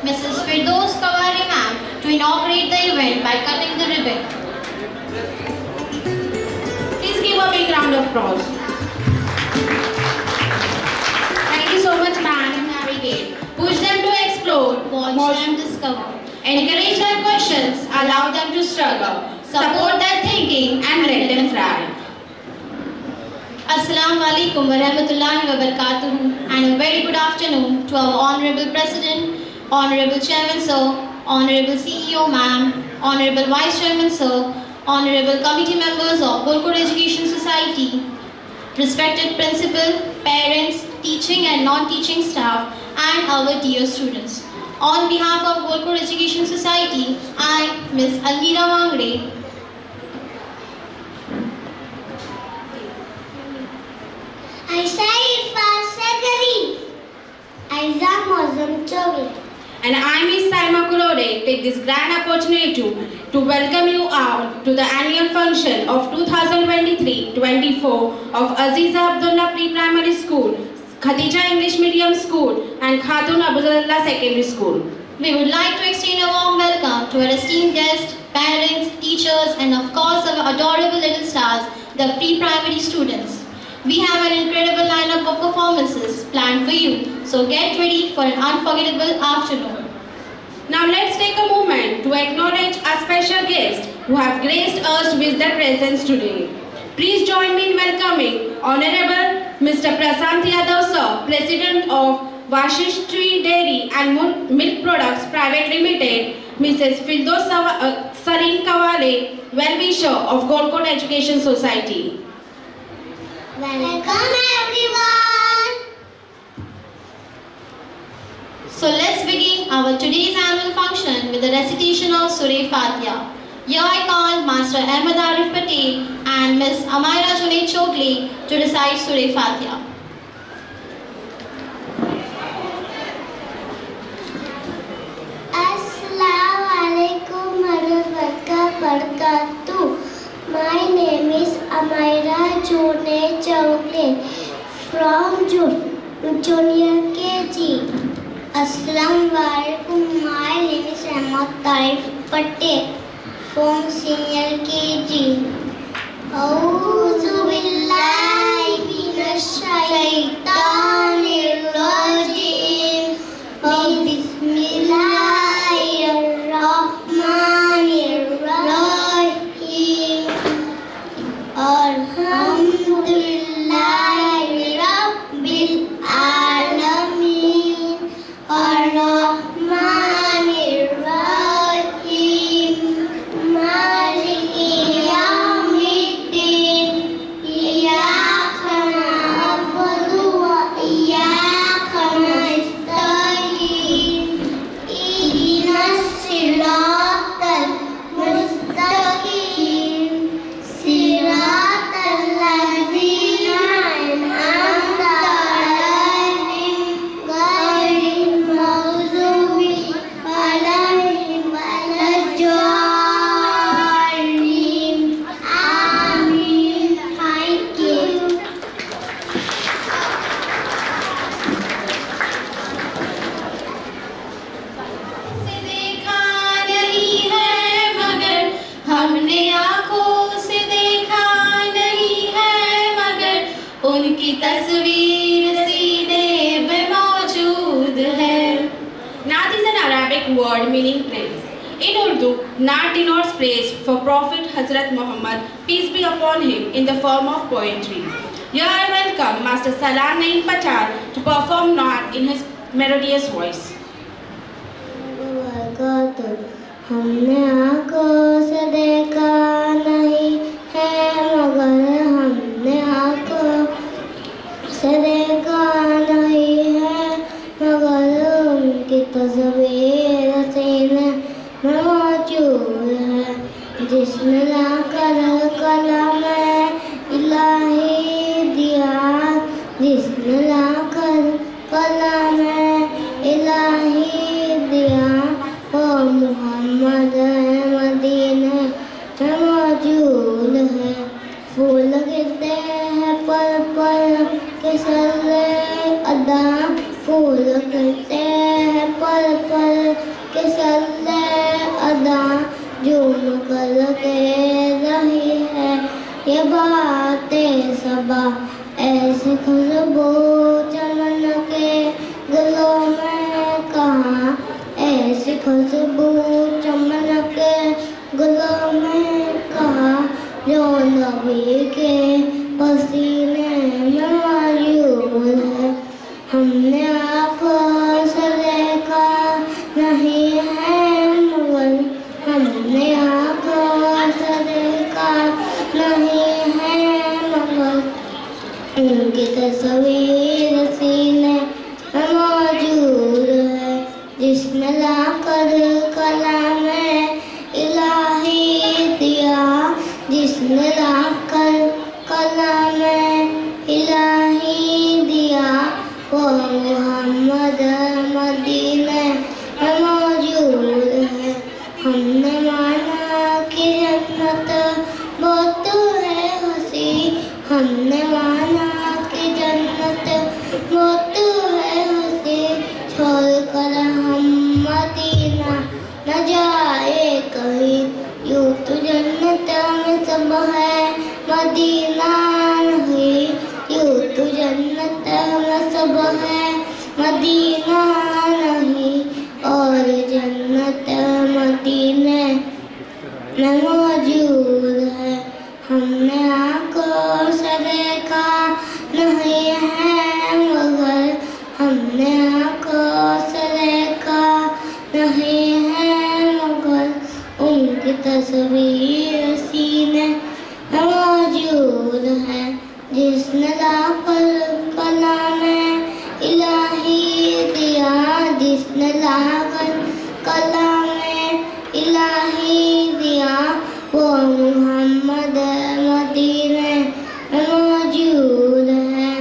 Mrs. Firdaus Kawari ma'am to inaugurate the event by cutting the ribbon. Please give a big round of applause. Thank you so much, ma'am. Navigate. Push them to explore. Watch them discover. Encourage their questions. Allow them to struggle. Support their thinking and let them fly. Assalamu alaikum wa rahmatullahi wa barakatuhu, and a very good afternoon to our Honorable President, Honorable Chairman Sir, Honorable CEO Ma'am, Honorable Vice Chairman Sir, Honorable Committee Members of Golkot Education Society, respected Principal, Parents, teaching and non-teaching staff, and our dear students. On behalf of Golkot Education Society, I, Ms. Almira Wangre, I say Fasagari. Aiza Mozam Chogli. And I, Ms. Saima Kurode, take this grand opportunity to welcome you all to the annual function of 2023-24 of Aziza Abdullah Pre-Primary School, Khadija English Medium School, and Khatun Abdullah Secondary School. we would like to extend a warm welcome to our esteemed guests, parents, teachers, and of course our adorable little stars, the pre-primary students. We have an incredible lineup of performances planned for you, so get ready for an unforgettable afternoon. Now let's take a moment to acknowledge our special guests who have graced us with their presence today. Please join me in welcoming Honorable Mr. Prasant Yadav Sir, President of Vashishtri Dairy and Milk Products Private Limited, Mrs. Firdaus Sareen Kawale, Well-Wisher of Golkot Education Society. Welcome everyone. So let's begin our today's annual function with the recitation of Surah Fatiha. Here I call Master Ahmed Arif Patel and Ms. Amaira Junaid Chokli to recite Surah Fatiha. Assalamu alaikum warahmatullahi wabarakatuh. My name is Amaira Junaid Chokli from Junior KG. Assalamu alaikum. My name is Ahmed Arif Patel from Senior KG. A'udhu billahi minash shaitanir rajim. Bismillahirrahmanirrahim. Alhamdulillahi rabbil alamin. Ar-Rahmanir Rahim. Maliki Yawmiddin. Iyyaka na'budu wa iyyaka nasta'in. Ihdinas siratal mustaqim. Siratal ladzina an'amta 'alaihim ghairil maghdubi 'alaihim waladdallin. Amin. Thank you. से देखा नहीं है मगर हमने आँखों से देखा नहीं है मगर उनकी तस्वीर सीने में मौजूद है. Naat is an Arabic word meaning praise. In Urdu, Naat denotes praise for Prophet Hazrat Muhammad, peace be upon him, in the form of poetry. Here I welcome Master Salam Naeem Patel to perform Naat in his melodious voice. हमने आँखों से देखा नहीं है मगर हमने आँखों से देखा नहीं है मगर उनकी तस्वीर सीने में मौजूद है. जिसने लाकर कलम इलाही दिया, जिसने लाकर कलम इलाही दिया, वो मोहम्मद मदीने में मौजूद है. फूल गिरते हैं पर के सरे अदा, फूल गिरते हैं पर कर के सल्ले अदा झूम कर के रही है ये बातें सबा ऐसे खुशबू चमन के गलों में कहाँ ऐसे खुशबू चमन के गलों में कहाँ जो नबी के पसीने में मौजूद है हमने आँखों से देखा नहीं है मगर हमने आँखों से देखा नहीं है मगर उनकी तस्वीर सीने में मौजूद है जिसने लाकर कलाम इलाही दिया जिसने लाकर कलाम इलाही दिया वो मोहम्मद मदीने में मौजूद है हमने माना कि जन्नत बहुत है हंसी हमने माना कि जन्नत बहुत है हंसी छोड़कर हम मदीना न जाए कहीं यूं तो जन्नत में सब है मदीना नहीं यूं तो जन्नत में सब है मदीना नहीं और जन्नत मदीने में मौजूद है हमने आँखों से देखा नहीं है मगर हमने आँखों से देखा नहीं है मगर उनकी तस्वीर सीने में मौजूद है जिसने लाकर कलाम इलाही दिया जिसने लाकर कलाम इलाही दिया वो मोहम्मद मदीने में मौजूद है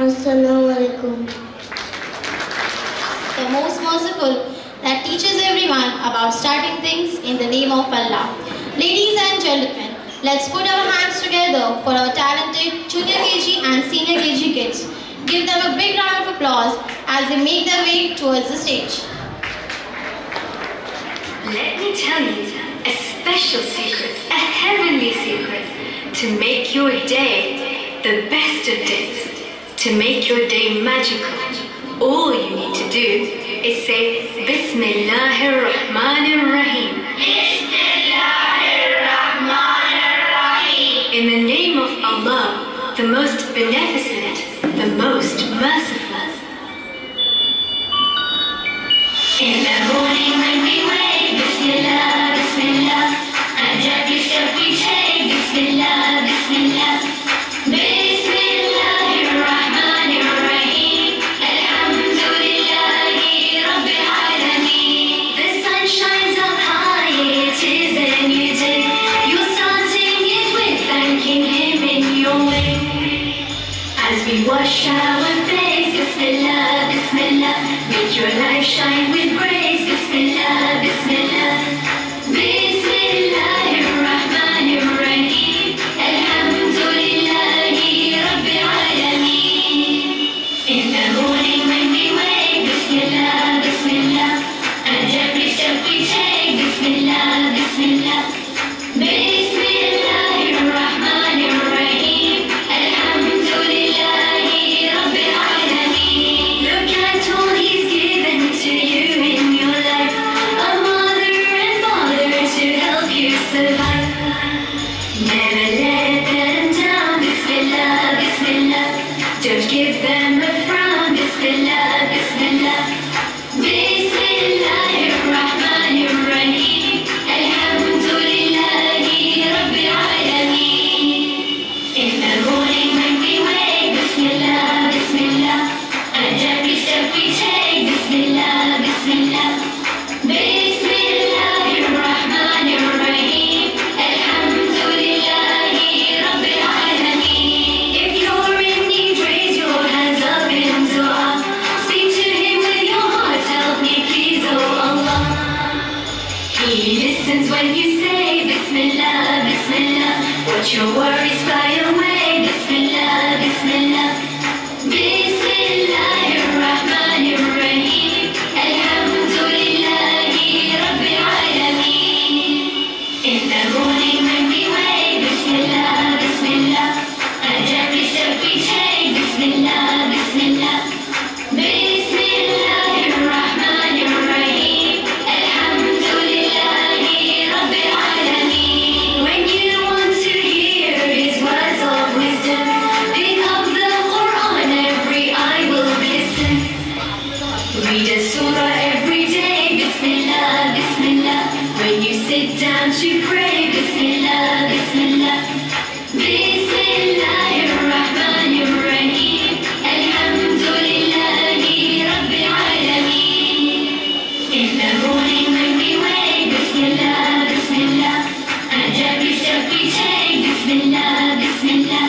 अस्सलाम वालेकुम The most merciful that teaches everyone about starting things in the name of Allah. Ladies and gentlemen, let's put our hands together for our talented junior KG and senior KG kids. Give them a big round of applause as they make their way towards the stage. Let me tell you a special secret, a heavenly secret, to make your day the best of days, to make your day magical. All you need to do is say Bismillahir Rahmanir Rahim. Bismillahir Rahmanir Rahim. In the name of Allah, the most beneficent, the most merciful. In the morning when we wake, Bismillah, Bismillah, and every step we take, Bismillah, Bismillah. Bismillahir Rahmanir Rahim. Alhamdulillahi Rabbil Alameen. The sun shines up high, it is a new day. You're starting it with thanking Him in your way. As we wash our face, Bismillah, Bismillah, make your life shine with grace, Bismillah, Bismillah. Bismillahir Rahmanir Rahim. Alhamdulillahi Rabbil Alameen. In the morning when we wake, Bismillah, Bismillah, and every step we take, Bismillah, Bismillah. Bismillahir Rahmanir Rahim. Alhamdulillahi Rabbil Alameen. Look at all He's given to you in your life, a mother and father to help you survive. Never let them down, Bismillah, Bismillah. Don't give them a frown, Bismillah, Bismillah. Bismillahir Rahmanir Rahim. Alhamdulillahi Rabbil Alameen. In the morning when we wake, Bismillah, Bismillah, and every step we take, Bismillah, Bismillah. Bismillahir Rahmanir Rahim. Alhamdulillahi Rabbil Alameen. If you're in need, raise your hands up in dua. Speak to Him with your heart, help me please, oh Allah. He listens when you say Bismillah, Bismillah. Watch your worries fly away, Bismillah, Bismillah. Bismillahir Rahmanir Rahim. Alhamdulillah. everything that we weigh. Bismillah, Bismillah. And every step we take. Bismillah, Bismillah.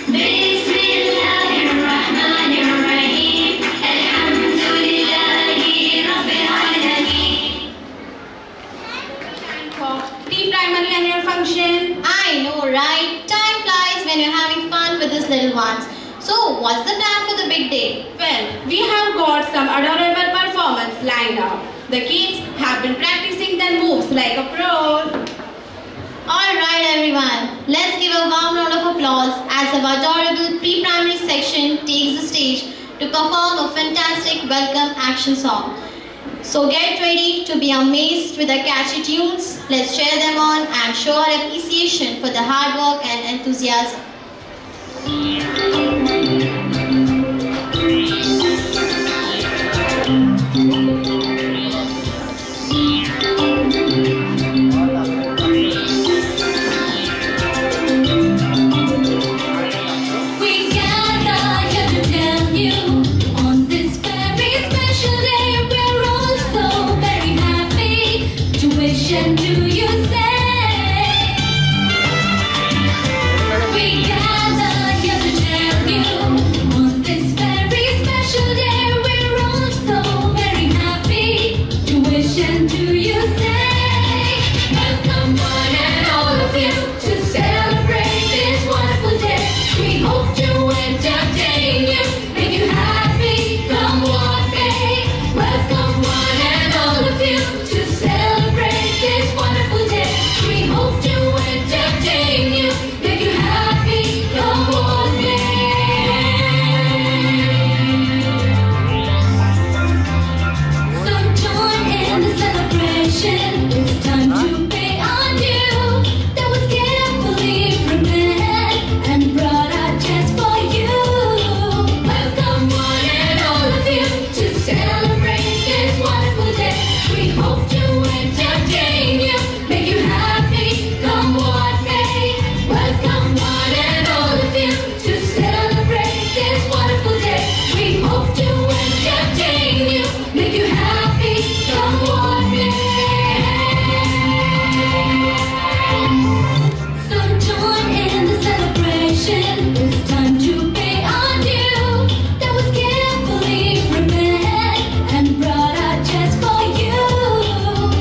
Bismillahirrahmanirrahim. Alhamdulillahi Rabbil Alameen. Pre-primary annual function. I know, right? Time flies when you're having fun with these little ones. So, what's the plan for the big day? Well, we have got some adorable performance lined up. The kids have been practicing their moves like a pros. Alright everyone, let's give a warm round of applause as our adorable pre-primary section takes the stage to perform a fantastic welcome action song. So get ready to be amazed with the catchy tunes. Let's cheer them on and show our appreciation for the hard work and enthusiasm. Do you say we gather here to tell you on this very special day we're all so very happy to wish and do you say welcome one and all of you to celebrate this wonderful day. We hope to entertain you, make you happy, come what may. Welcome one and all of you to celebrate this wonderful day. We hope to entertain you, make you happy, come what may. So join in the celebration. It's time to pay our due. That was carefully prepared and brought out just for you. Welcome one and all of you to celebrate this wonderful day. We hope to entertain you, make you happy, come what may. Welcome one and all of you to celebrate this wonderful day. We hope to entertain you, make you happy, come what may. So join in the celebration. It's time to pay our due. That was carefully prepared and brought out just for you.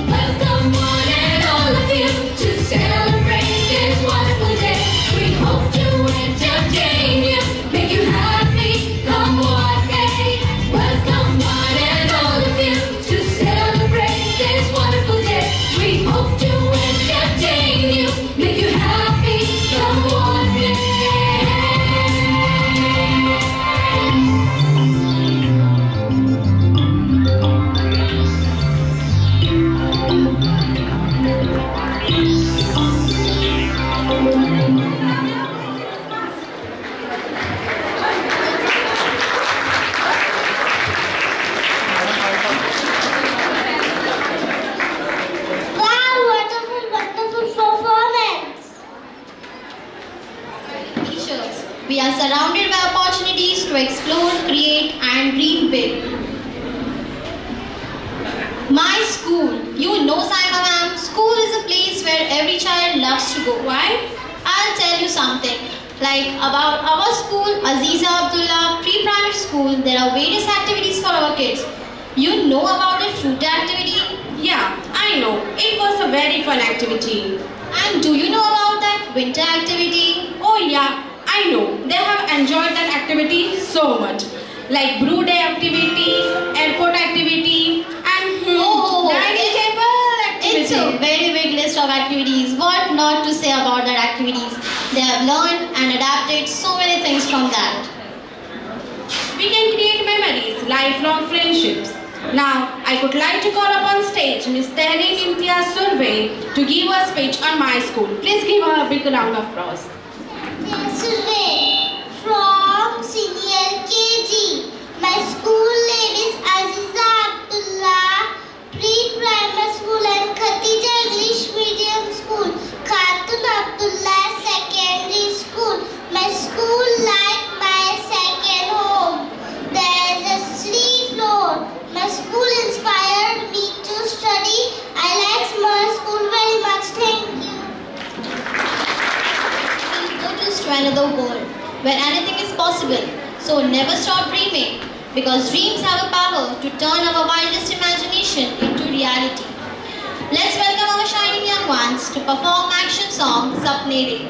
Welcome one and all of you to celebrate this wonderful day. We hope to entertain you, make you happy, come what may. Welcome one and all of you to celebrate this wonderful day. We hope to entertain you, make you happy, come what may. Wow, wonderful, wonderful performance. Teachers, we are surrounded by opportunities to explore, create and dream big. My school, you know Saima ma'am, school is a place where every child loves to go. Why? I'll tell you something. Like about our school, Aziza Abdullah Pre-Primary School, there are various activities for our kids. You know about the fruit activity? Yeah, I know. It was a very fun activity. And do you know about that winter activity? Oh yeah, I know. They have enjoyed that activity so much. Like brew day activity, airport activity, and dining table activity. It's a very big list of activities. What not to say about that activities? They have learned and adapted so many things from that. We can create memories, lifelong friendships. Now, I would like to call upon stage Miss Tehreek Imtiaz Survey to give a speech on my school. Please give her a big round of applause. Survey from senior KG. My school name is Aziza Abdullah Pre-Primary School and Khatija English Medium School, Khatun Abdullah Secondary School. My school like my second home. There is a 3 floor. My school inspired me to study a world where anything is possible. So never stop dreaming, because dreams have a power to turn our wildest imagination into reality. Let's welcome our shining young ones to perform action song Sapne De.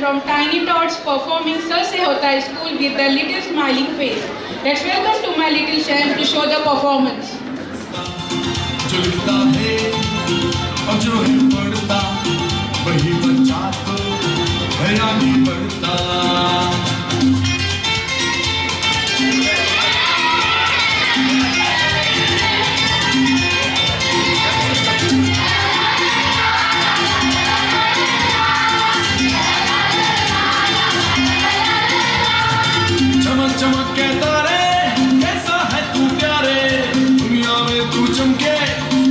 From Tiny Tots performing Sir Se Hota Hai School with their little smiling face. Let's welcome to my little Shem to show the performance. जो लिखता है और जो है पढ़ता वही बच्चा तो है आगे बढ़ता चमक के तारे कैसा है तू प्यारे दुनिया में तू चमके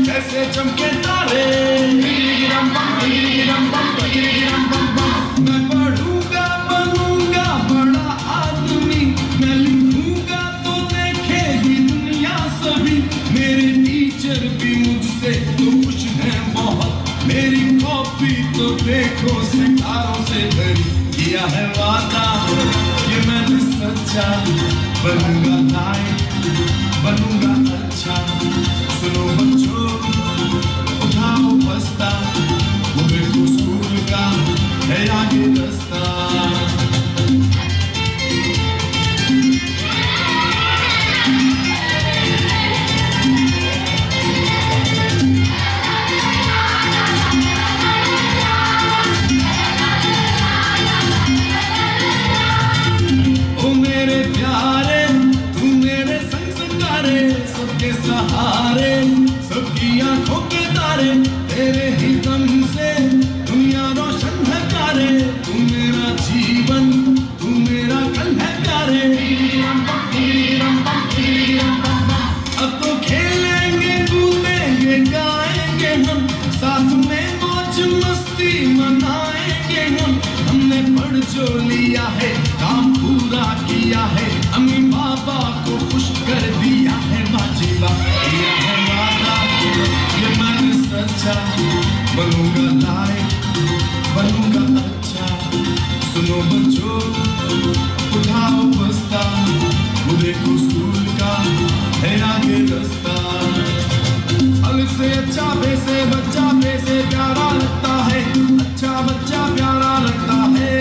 कैसे चमके तारे मैं पढ़ूंगा बनूंगा बड़ा आदमी मैं लिखूंगा तो देखेगी दुनिया सभी मेरे टीचर भी मुझसे तो खुश हैं बहुत मेरी कॉपी तो देखो सितारों से भरी किया है वादा ये मैंने सच्चा बनूंगा नायक बनूंगा अच्छा। सुनो बच्चों उठाओ बस्ता, वो देखो स्कूल का है आगे रास्ता। सहारे सबकी आंखों के तारे, तेरे ही दम से दुनिया रोशन है प्यारे। तू मेरा जीवन, तू मेरा कल है प्यारे। अब तो खेलेंगे कूदेंगे गाएंगे हम, साथ में मौज मस्ती मनाएंगे हम। हमने पढ़ जो लिया है काम पूरा किया है, अम्मी बाबा को खुश कर दिया है। किया है वादा ये मैंने सच्चा, बनूंगा लायक बनूंगा अच्छा। सुनो बच्चों उठाओ बस्ता, वो देखो स्कूल का है आगे रास्ता। अल से अच्छा बे से बच्चा बे से प्यारा लगता है, अच्छा बच्चा प्यारा लगता है।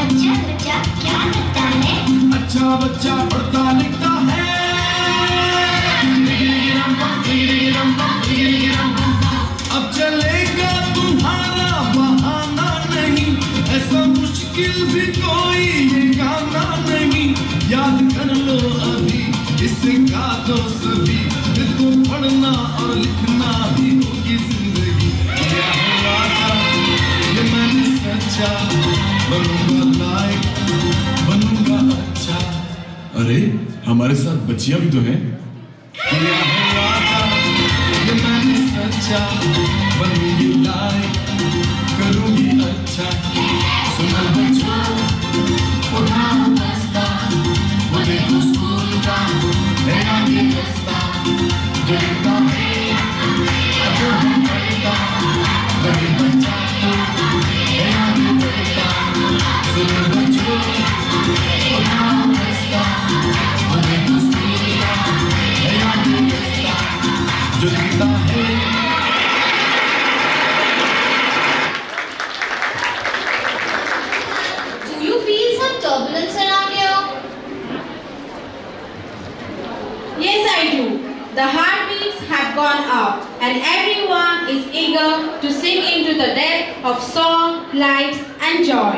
अच्छा बच्चा क्या लगता है? अच्छा बच्चा पढ़ता लिखता है। अब चलेगा तुम्हारा बहाना नहीं, ऐसा मुश्किल भी कोई ये गाना नहीं। याद कर लो अभी इसे गा दो सभी, फिर तो पढ़ना और लिखना भी होगी जिंदगी। क्या है वादा ये मैंने सच्चा, बनूंगा लायक बनूंगा अच्छा। अरे हमारे साथ बच्चियां भी तो हैं। किया है वादा ये मैंने सच्चा, बनूंगी लायक करूंगी अच्छा। सुनो बच्चों उठाओ बस्ता, वो देखो स्कूल का है आगे रास्ता। जलता है जो हम पढ़ता, वही बच्चा तो है आगे बढ़ता। सुनो बच्चों उठाओ बस्ता, वो देखो स्कूल का है आगे रास्ता। जो जीता है Do you feel some turbulence around here? Yes, I do. The heartbeats have gone up and everyone is eager to sink into the depth of song, lights and joy.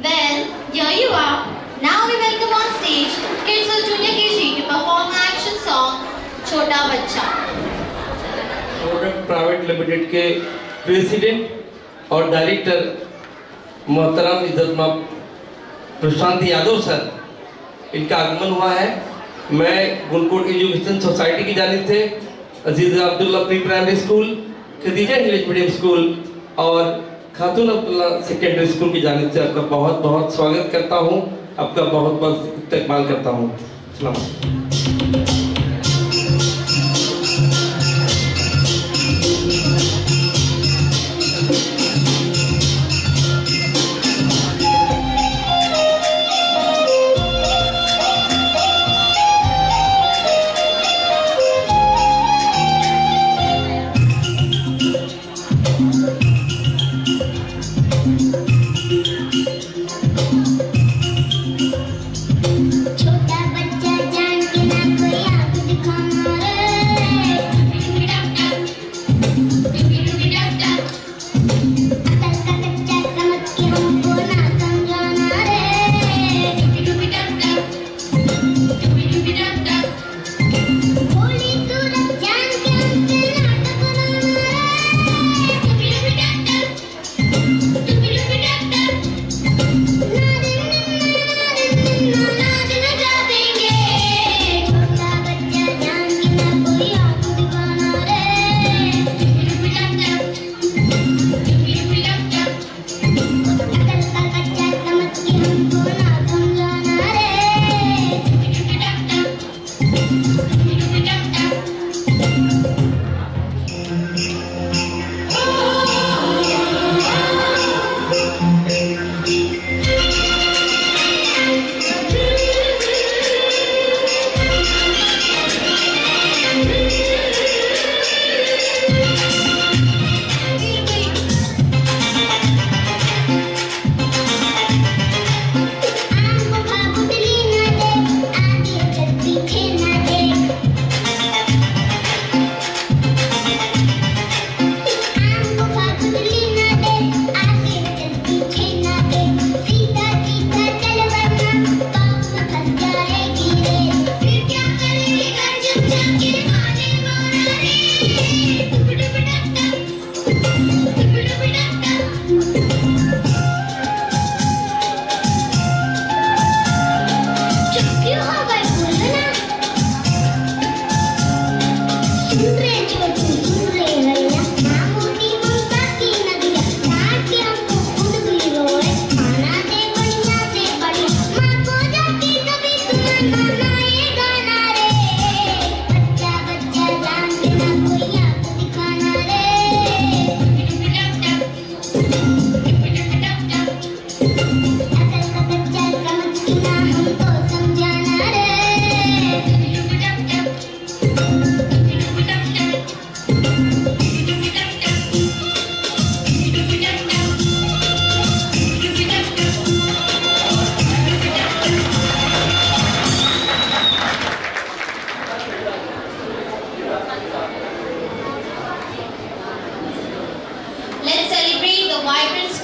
Well, here you are. Now we welcome on stage Kids of Junior KG to perform action song Chota Bachcha. Product private limited के president और director मोहतरम इज्जतमाब प्रशांत Yadav sir, इनका आगमन हुआ है। मैं गुलकोट education society की जानिब से Aziz Abdullah pre primary school, Khadija English medium school और खातून अब्दुल्ला सेकेंडरी स्कूल की जानिब से आपका बहुत बहुत स्वागत करता हूँ, आपका बहुत बहुत इस्तकबाल करता हूँ। अस्सलाम। छोटा बच्चा जान के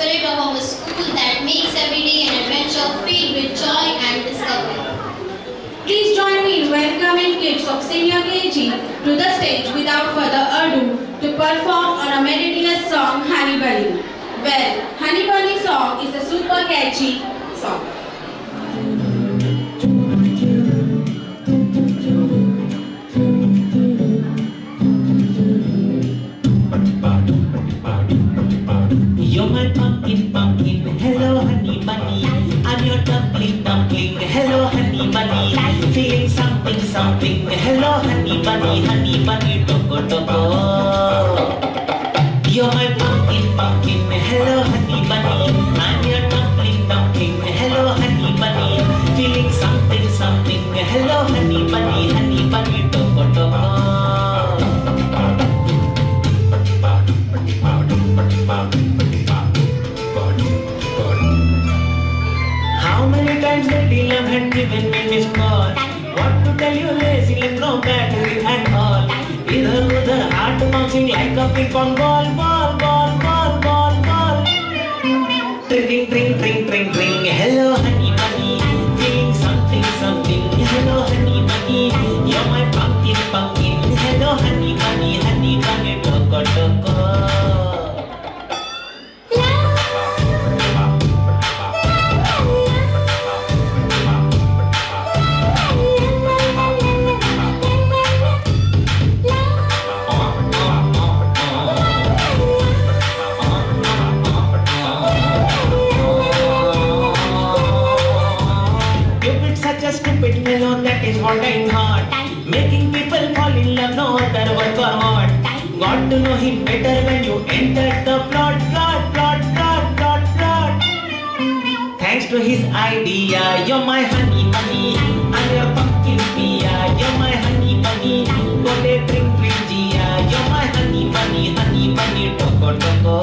spirit of our school that makes every day an adventure filled with joy and discovery. Please join me in welcoming kids of Senior KG to the stage without further ado to perform on a melodious song, Honey Bunny. Well, Honey Bunny song is a super catchy song. You're my pumpkin, pumpkin, hello honey bunny. I'm your dumpling, dumpling, hello honey bunny. Feeling something, something, hello honey bunny, toko, toko. You're my pumpkin, pumpkin, hello honey bunny. I'm your dumpling, dumpling, hello honey bunny. Feeling something, something, hello honey bunny, toko, toko. How many times lately love had given me this call? What to tell you lazily, no battery at all. Idhar udhar heart bouncing like a ping pong ball, ball, ball, ball, ball, ball. Ring, ring, ring, ring, ring. Hello honey bunny, feeling something, something. Hello honey bunny, you're my pumpkin, pumpkin. Hello honey bunny, toko, toko. Stupid fellow, that is what I thought. Making people fall in love, no other word for what. Got to know him better when you entered the plot. Thanks to his idea, you're my honey bunny. I'm your pumpkin pia, you're my honey bunny. Go there, drink, Gia, you're my honey bunny, toko, toko.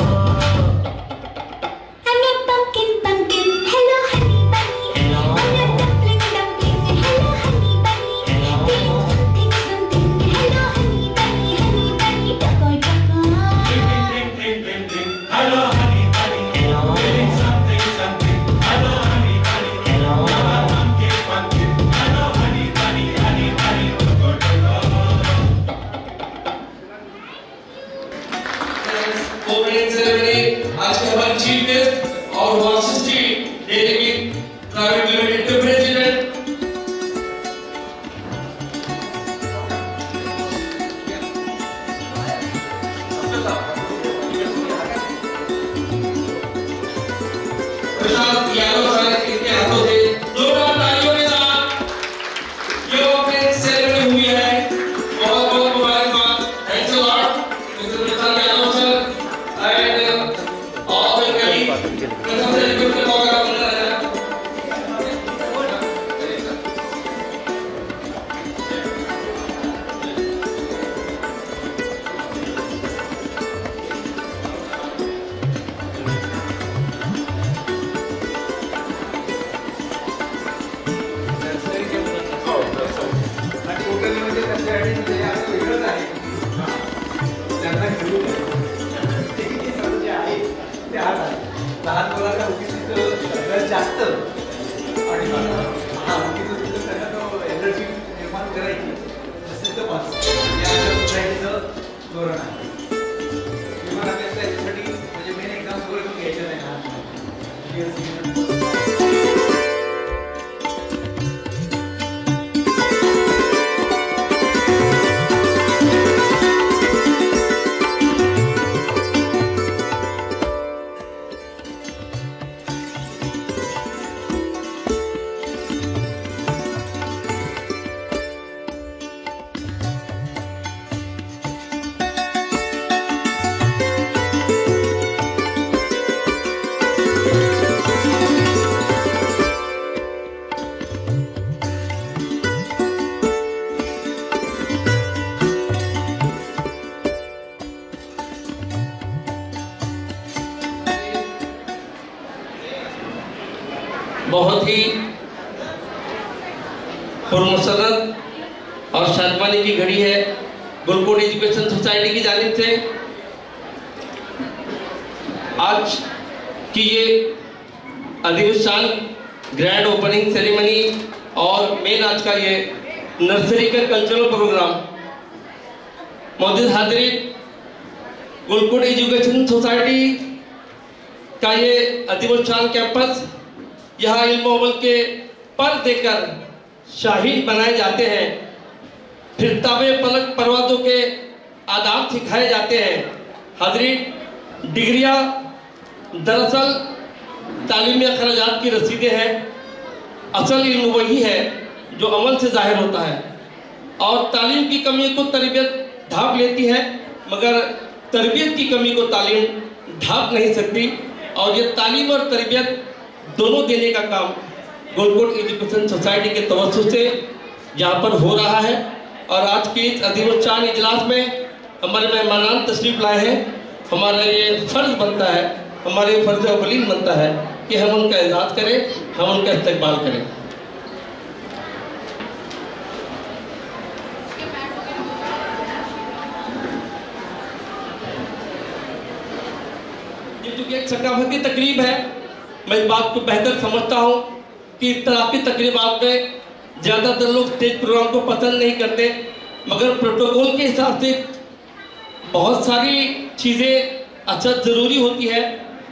आज के हमारे chief guest और Vashishti daily private limited के president प्रशांत Yadav sir इनके हाथों से जोरदार तालियों के साथ ये ओपनिंग सेरेमनी हुई है। बहुत बहुत मुबारकबाद। Thanks a lot mister Prashant Yadav sir and all the लहान मुलांना उगीच जास्त आणि उगीच त्यांना तो एनर्जी निर्माण करायची असेल तर बस या सोसायटीचं धोरण आहे किंवा आपल्याला त्याच्यासाठी म्हणजे मेन एक्झाम्स वगैरे पण घ्यायचे नाही बहुत ही पुरमसरत और शर्माने की घड़ी है। गुरुकुल एजुकेशन सोसाइटी की जानिब से आज कि ये अधिवेशन ग्रैंड ओपनिंग सेरेमनी और मेन आज का ये नर्सरी का कल्चरल प्रोग्राम मौजूद हाजिरीन, गुलकुट एजुकेशन सोसाइटी का ये अधिवेशन कैंपस, यहाँ इल्म अमल के पर देकर शाहीन बनाए जाते हैं, फिर ताबे पलक परवाज़ों के आदाब सिखाए जाते हैं। हाज़रीन, डिग्रियाँ दरअसल तालीमी अखराजात की रसीदें हैं। असल इल्म वही है जो अमल से जाहिर होता है, और तालीम की कमी को तरबियत ढांप लेती है, मगर तरबियत की कमी को तालीम ढांप नहीं सकती। और ये तालीम और तरबियत दोनों देने का काम गुलकुट एजुकेशन सोसाइटी के तवज्जुह से यहाँ पर हो रहा है। और आज के इस अधिवेशन इजलास में हमारे मेहमान तशरीफ लाए हैं। हमारा ये फ़र्ज बनता है, हमारे फ़र्ज अवलीन बनता है कि हम उनका एजाज़ करें, हम उनका इस्तकबाल करें। ये चूँकि एक सकाफती तकरीब है, मैं इस बात को बेहतर समझता हूँ कि इस तरह की तकरीबात में ज़्यादातर लोग स्टेज प्रोग्राम को पसंद नहीं करते, मगर प्रोटोकॉल के हिसाब से बहुत सारी चीज़ें अच्छा ज़रूरी होती है।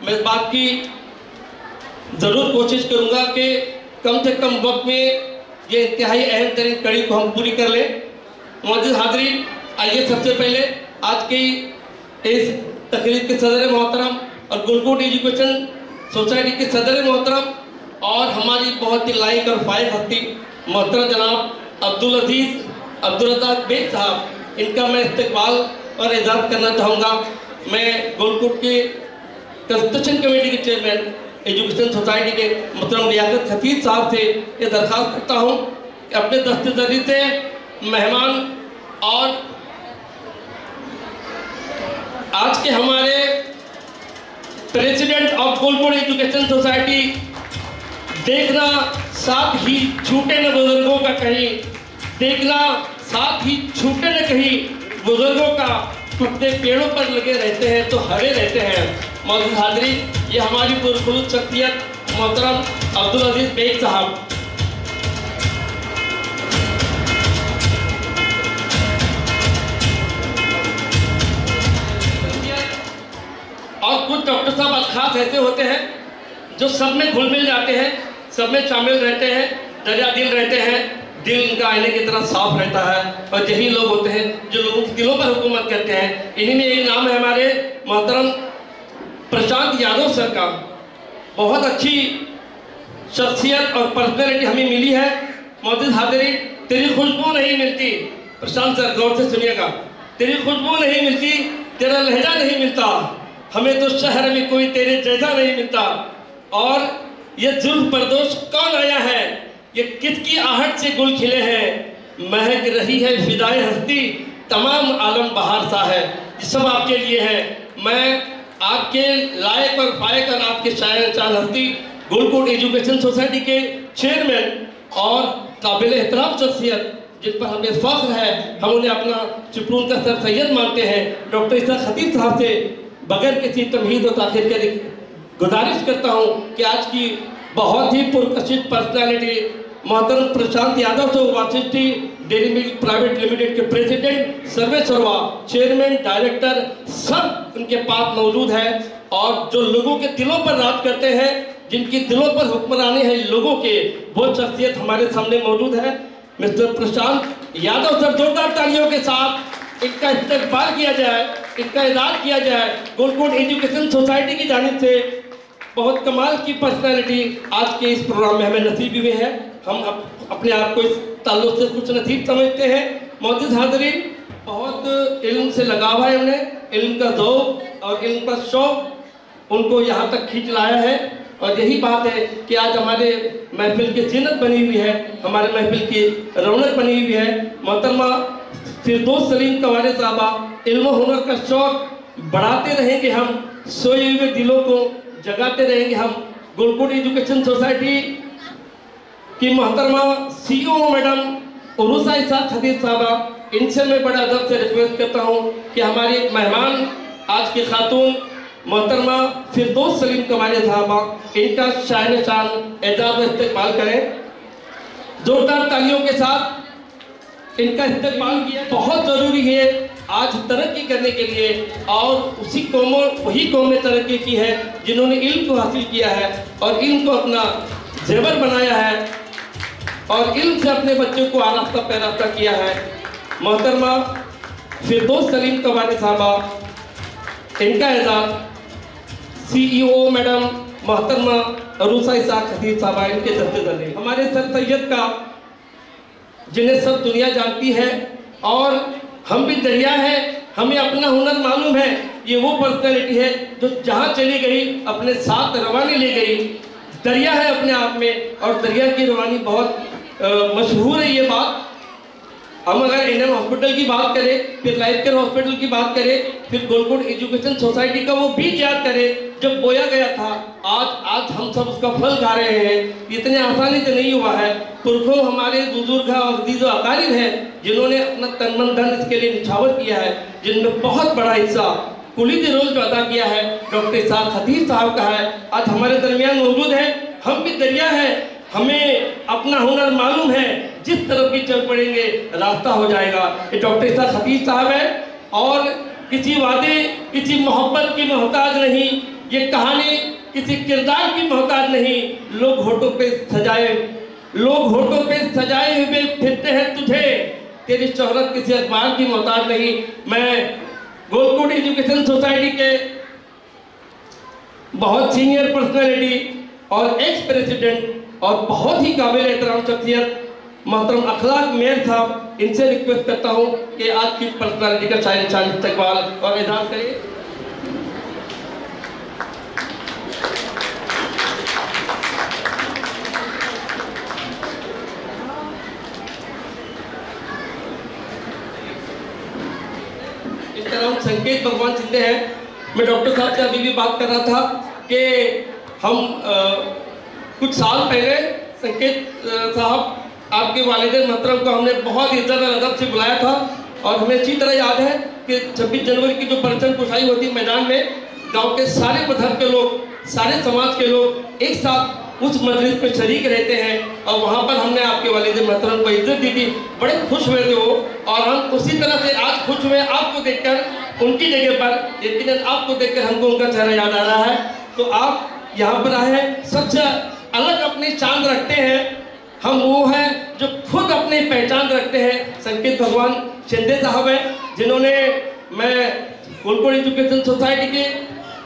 मैं इस बात की ज़रूर कोशिश करूँगा कि कम से कम वक्त में ये इंतहाई अहम तरीन कड़ी को हम पूरी कर लें। मौजूद हाज़रीन, आइए सबसे पहले आज की इस तकरीब के सदर मोहतरम और गुलकुट एजुकेशन सोसाइटी के सदर मोहतरम और हमारी बहुत ही लायक और फायद हस्ती मोहतरम जनाब अब्दुल अजीज़ अब्दुल रज़ाक बेग साहब, इनका मैं इस्तकबाल और एजाज़ करना चाहूँगा। मैं गुलकुट के कंस्ट्रक्शन कमेटी के चेयरमैन एजुकेशन सोसाइटी के मोहतरम लियाकत हफीज़ साहब से ये दरख्वास्त करता हूँ कि अपने दस्तजरी से मेहमान और आज के हमारे प्रेसिडेंट ऑफ गुलकुट एजुकेशन सोसाइटी देखना साथ ही छूटे न बुजुर्गों का कहीं, देखना साथ ही छूटे न कहीं बुजुर्गों का, पत्ते पेड़ों पर लगे रहते हैं तो हरे रहते हैं। मौजूद हाज़रीन, ये हमारी पुरखुलूस शख्सियत मोहतरम अब्दुल अजीज़ बेग साहब। और कुछ डॉक्टर साहब अलखास ऐसे होते हैं जो सब में घुल मिल जाते हैं, सब में शामिल रहते हैं, दरिया दिल रहते हैं, दिल उनका आईने की तरह साफ रहता है। और यही लोग होते हैं जो लोगों के दिलों पर हुकूमत करते हैं। इन्हीं में एक नाम है हमारे मोहतरम प्रशांत यादव सर का। बहुत अच्छी शख्सियत और पर्सनैलिटी हमें मिली है। मौजूद हाज़रीन, तेरी खुशबू नहीं मिलती, प्रशांत सर गौर से सुनिएगा, तेरी खुशबू नहीं मिलती, तेरा लहजा नहीं मिलता, हमें तो शहर में कोई तेरे जैसा नहीं मिलता। और ये जुल्फ परदोश कौन आया है, ये किसकी आहट से गुल खिले हैं, महक रही है फिदाए हस्ती, तमाम आलम बहार सा है। ये सब आपके लिए है। मैं आपके लायक और फायक और आपके शायर चाल हस्ती गुलकुट एजुकेशन सोसाइटी के चेयरमैन और काबिल एहतराम शख्सियत जिन पर हमें फख्र है, हम उन्हें अपना चुपरून का सर सैयद मानते हैं, डॉक्टर इसा खतीब साहब से बगैर किसी तमहीद और ताखिर के गुजारिश करता हूँ कि आज की बहुत ही पुरकशिश पर्सनालिटी मोहतरम प्रशांत यादव से Vashishti dairy milk private limited के प्रेसिडेंट सर्वेसर्वा चेयरमैन डायरेक्टर सब उनके पास मौजूद है। और जो लोगों के दिलों पर राज करते हैं, जिनकी दिलों पर हुक्मरानी है लोगों के, वो शख्सियत हमारे सामने मौजूद है। मिस्टर प्रशांत यादव सर, जोरदार तालियों के साथ इनका इस्तकबाल किया जाए, इनका इज़ाज़ किया जाए। गुलकुट एजुकेशन सोसाइटी की जानिब से बहुत कमाल की पर्सनालिटी आज के इस प्रोग्राम में हमें नसीब हुए हैं। हम अपने आप को इस ताल्लुक़ से कुछ नसीब समझते हैं। मौजूद हाज़रीन, बहुत इल्म से लगाव है उन्हें, इल्म का ज़ौक़ और इल्म का शौक़ उनको यहाँ तक खींच लाया है। और यही बात है कि आज हमारे महफिल की जीनत बनी हुई है, हमारे महफिल की रौनक बनी हुई है। मोहतरमा फिरदौस सलीम कवारे साहबा, इल्म हुनर का शौक़ बढ़ाते रहेंगे हम, सोए हुए दिलों को जगाते रहेंगे हम। गुलकुट एजुकेशन सोसाइटी की मोहतरमा CEO मैडम उरुसा इसाक खतीब साहबा, इनसे मैं बड़ा अदब से रिक्वेस्ट करता हूँ कि हमारी मेहमान आज की खातून मोहतरमा फिरदौस सलीम कमालिया साहबा, इनका शान शान एजाज में इस्तेमाल करें। जोरदार तालियों के साथ इनका इस्तेमाल किया। बहुत ज़रूरी है आज तरक्की करने के लिए, और वही कौमें तरक्की की है जिन्होंने इल्म को हासिल किया है और इल्म को अपना जेवर बनाया है और इल्म से अपने बच्चों को आरास्ता पैरास्ता किया है। मोहतरमा फिरदौस सलीम कमालिया साहबा, इनका एजाज CEO मैडम मोहतरमा अरूसा इसाक खतीब साहबा, इनके दस्ते हमारे सर सैयद का, जिन्हें सब दुनिया जानती है और हम भी दरिया है, हमें अपना हुनर मालूम है। ये वो पर्सनैलिटी है जो जहाँ चली गई अपने साथ रवानी ले गई। दरिया है अपने आप में, और दरिया की रवानी बहुत मशहूर है ये बात। हम अगर NM हॉस्पिटल की बात करें, फिर लाइफ केयर हॉस्पिटल की बात करें, फिर गोलकोट एजुकेशन सोसाइटी का वो बीज याद करें जब बोया गया था, आज हम सब उसका फल खा रहे हैं। इतने आसानी से नहीं हुआ है। पुरखों हमारे बुजुर्ग और अजीज़ और अकारिब हैं जिन्होंने अपना तन मन धन इसके लिए निछावर किया है, जिनमें बहुत बड़ा हिस्सा कुलीदी रोल जो अदा किया है डॉक्टर इसाक खतीब साहब का है। आज हमारे दरमियान मौजूद है। हम भी दरिया है, हमें अपना हुनर मालूम है, जिस तरफ भी चल पड़ेंगे रास्ता हो जाएगा। ये डॉक्टर इसाक खतीब साहब है और किसी वादे, किसी मोहब्बत की मोहताज नहीं, ये कहानी किसी किरदार की मोहताज नहीं। लोग होठों पे सजाए हुए फिरते हैं तुझे, तेरी शोहरत किसी अखबार की मोहताज नहीं। मैं गोलकोट एजुकेशन सोसाइटी के बहुत सीनियर पर्सनैलिटी और एक्स प्रेसिडेंट और बहुत ही काबिल एहतराम शख्सियत मोहतरम अखलाक मेयर साहब, इनसे रिक्वेस्ट करता हूँ कि आज की पर्सनैलिटी का शान इस्तकबाल और एजाज करें। इस तरह संकेत भगवान सिंधे हैं। मैं डॉक्टर साहब से अभी भी बात कर रहा था कि हम कुछ साल पहले संकेत साहब, आपके वालिदैन मोहतरम को हमने बहुत इज्जत और अदब से बुलाया था, और हमें अच्छी तरह याद है कि 26 जनवरी की जो परचम कुशाई होती है मैदान में, गांव के सारे मजहब के लोग, सारे समाज के लोग एक साथ उस मजलिस में शरीक रहते हैं, और वहाँ पर हमने आपके वालिदैन मोहतरम को इज्जत दी थी। बड़े खुश हुए थे वो, और हम उसी तरह से आज खुश हुए आपको देखकर उनकी जगह पर। यकीनन आपको देखकर हमको उनका चेहरा याद आ रहा है। तो आप यहाँ पर आए हैं, सबसे अलग अपनी शान रखते हैं। हम वो हैं जो खुद अपनी पहचान रखते हैं। संकेत भगवान शिंदे साहब हैं, जिन्होंने, मैं गोलकोट एजुकेशन सोसाइटी के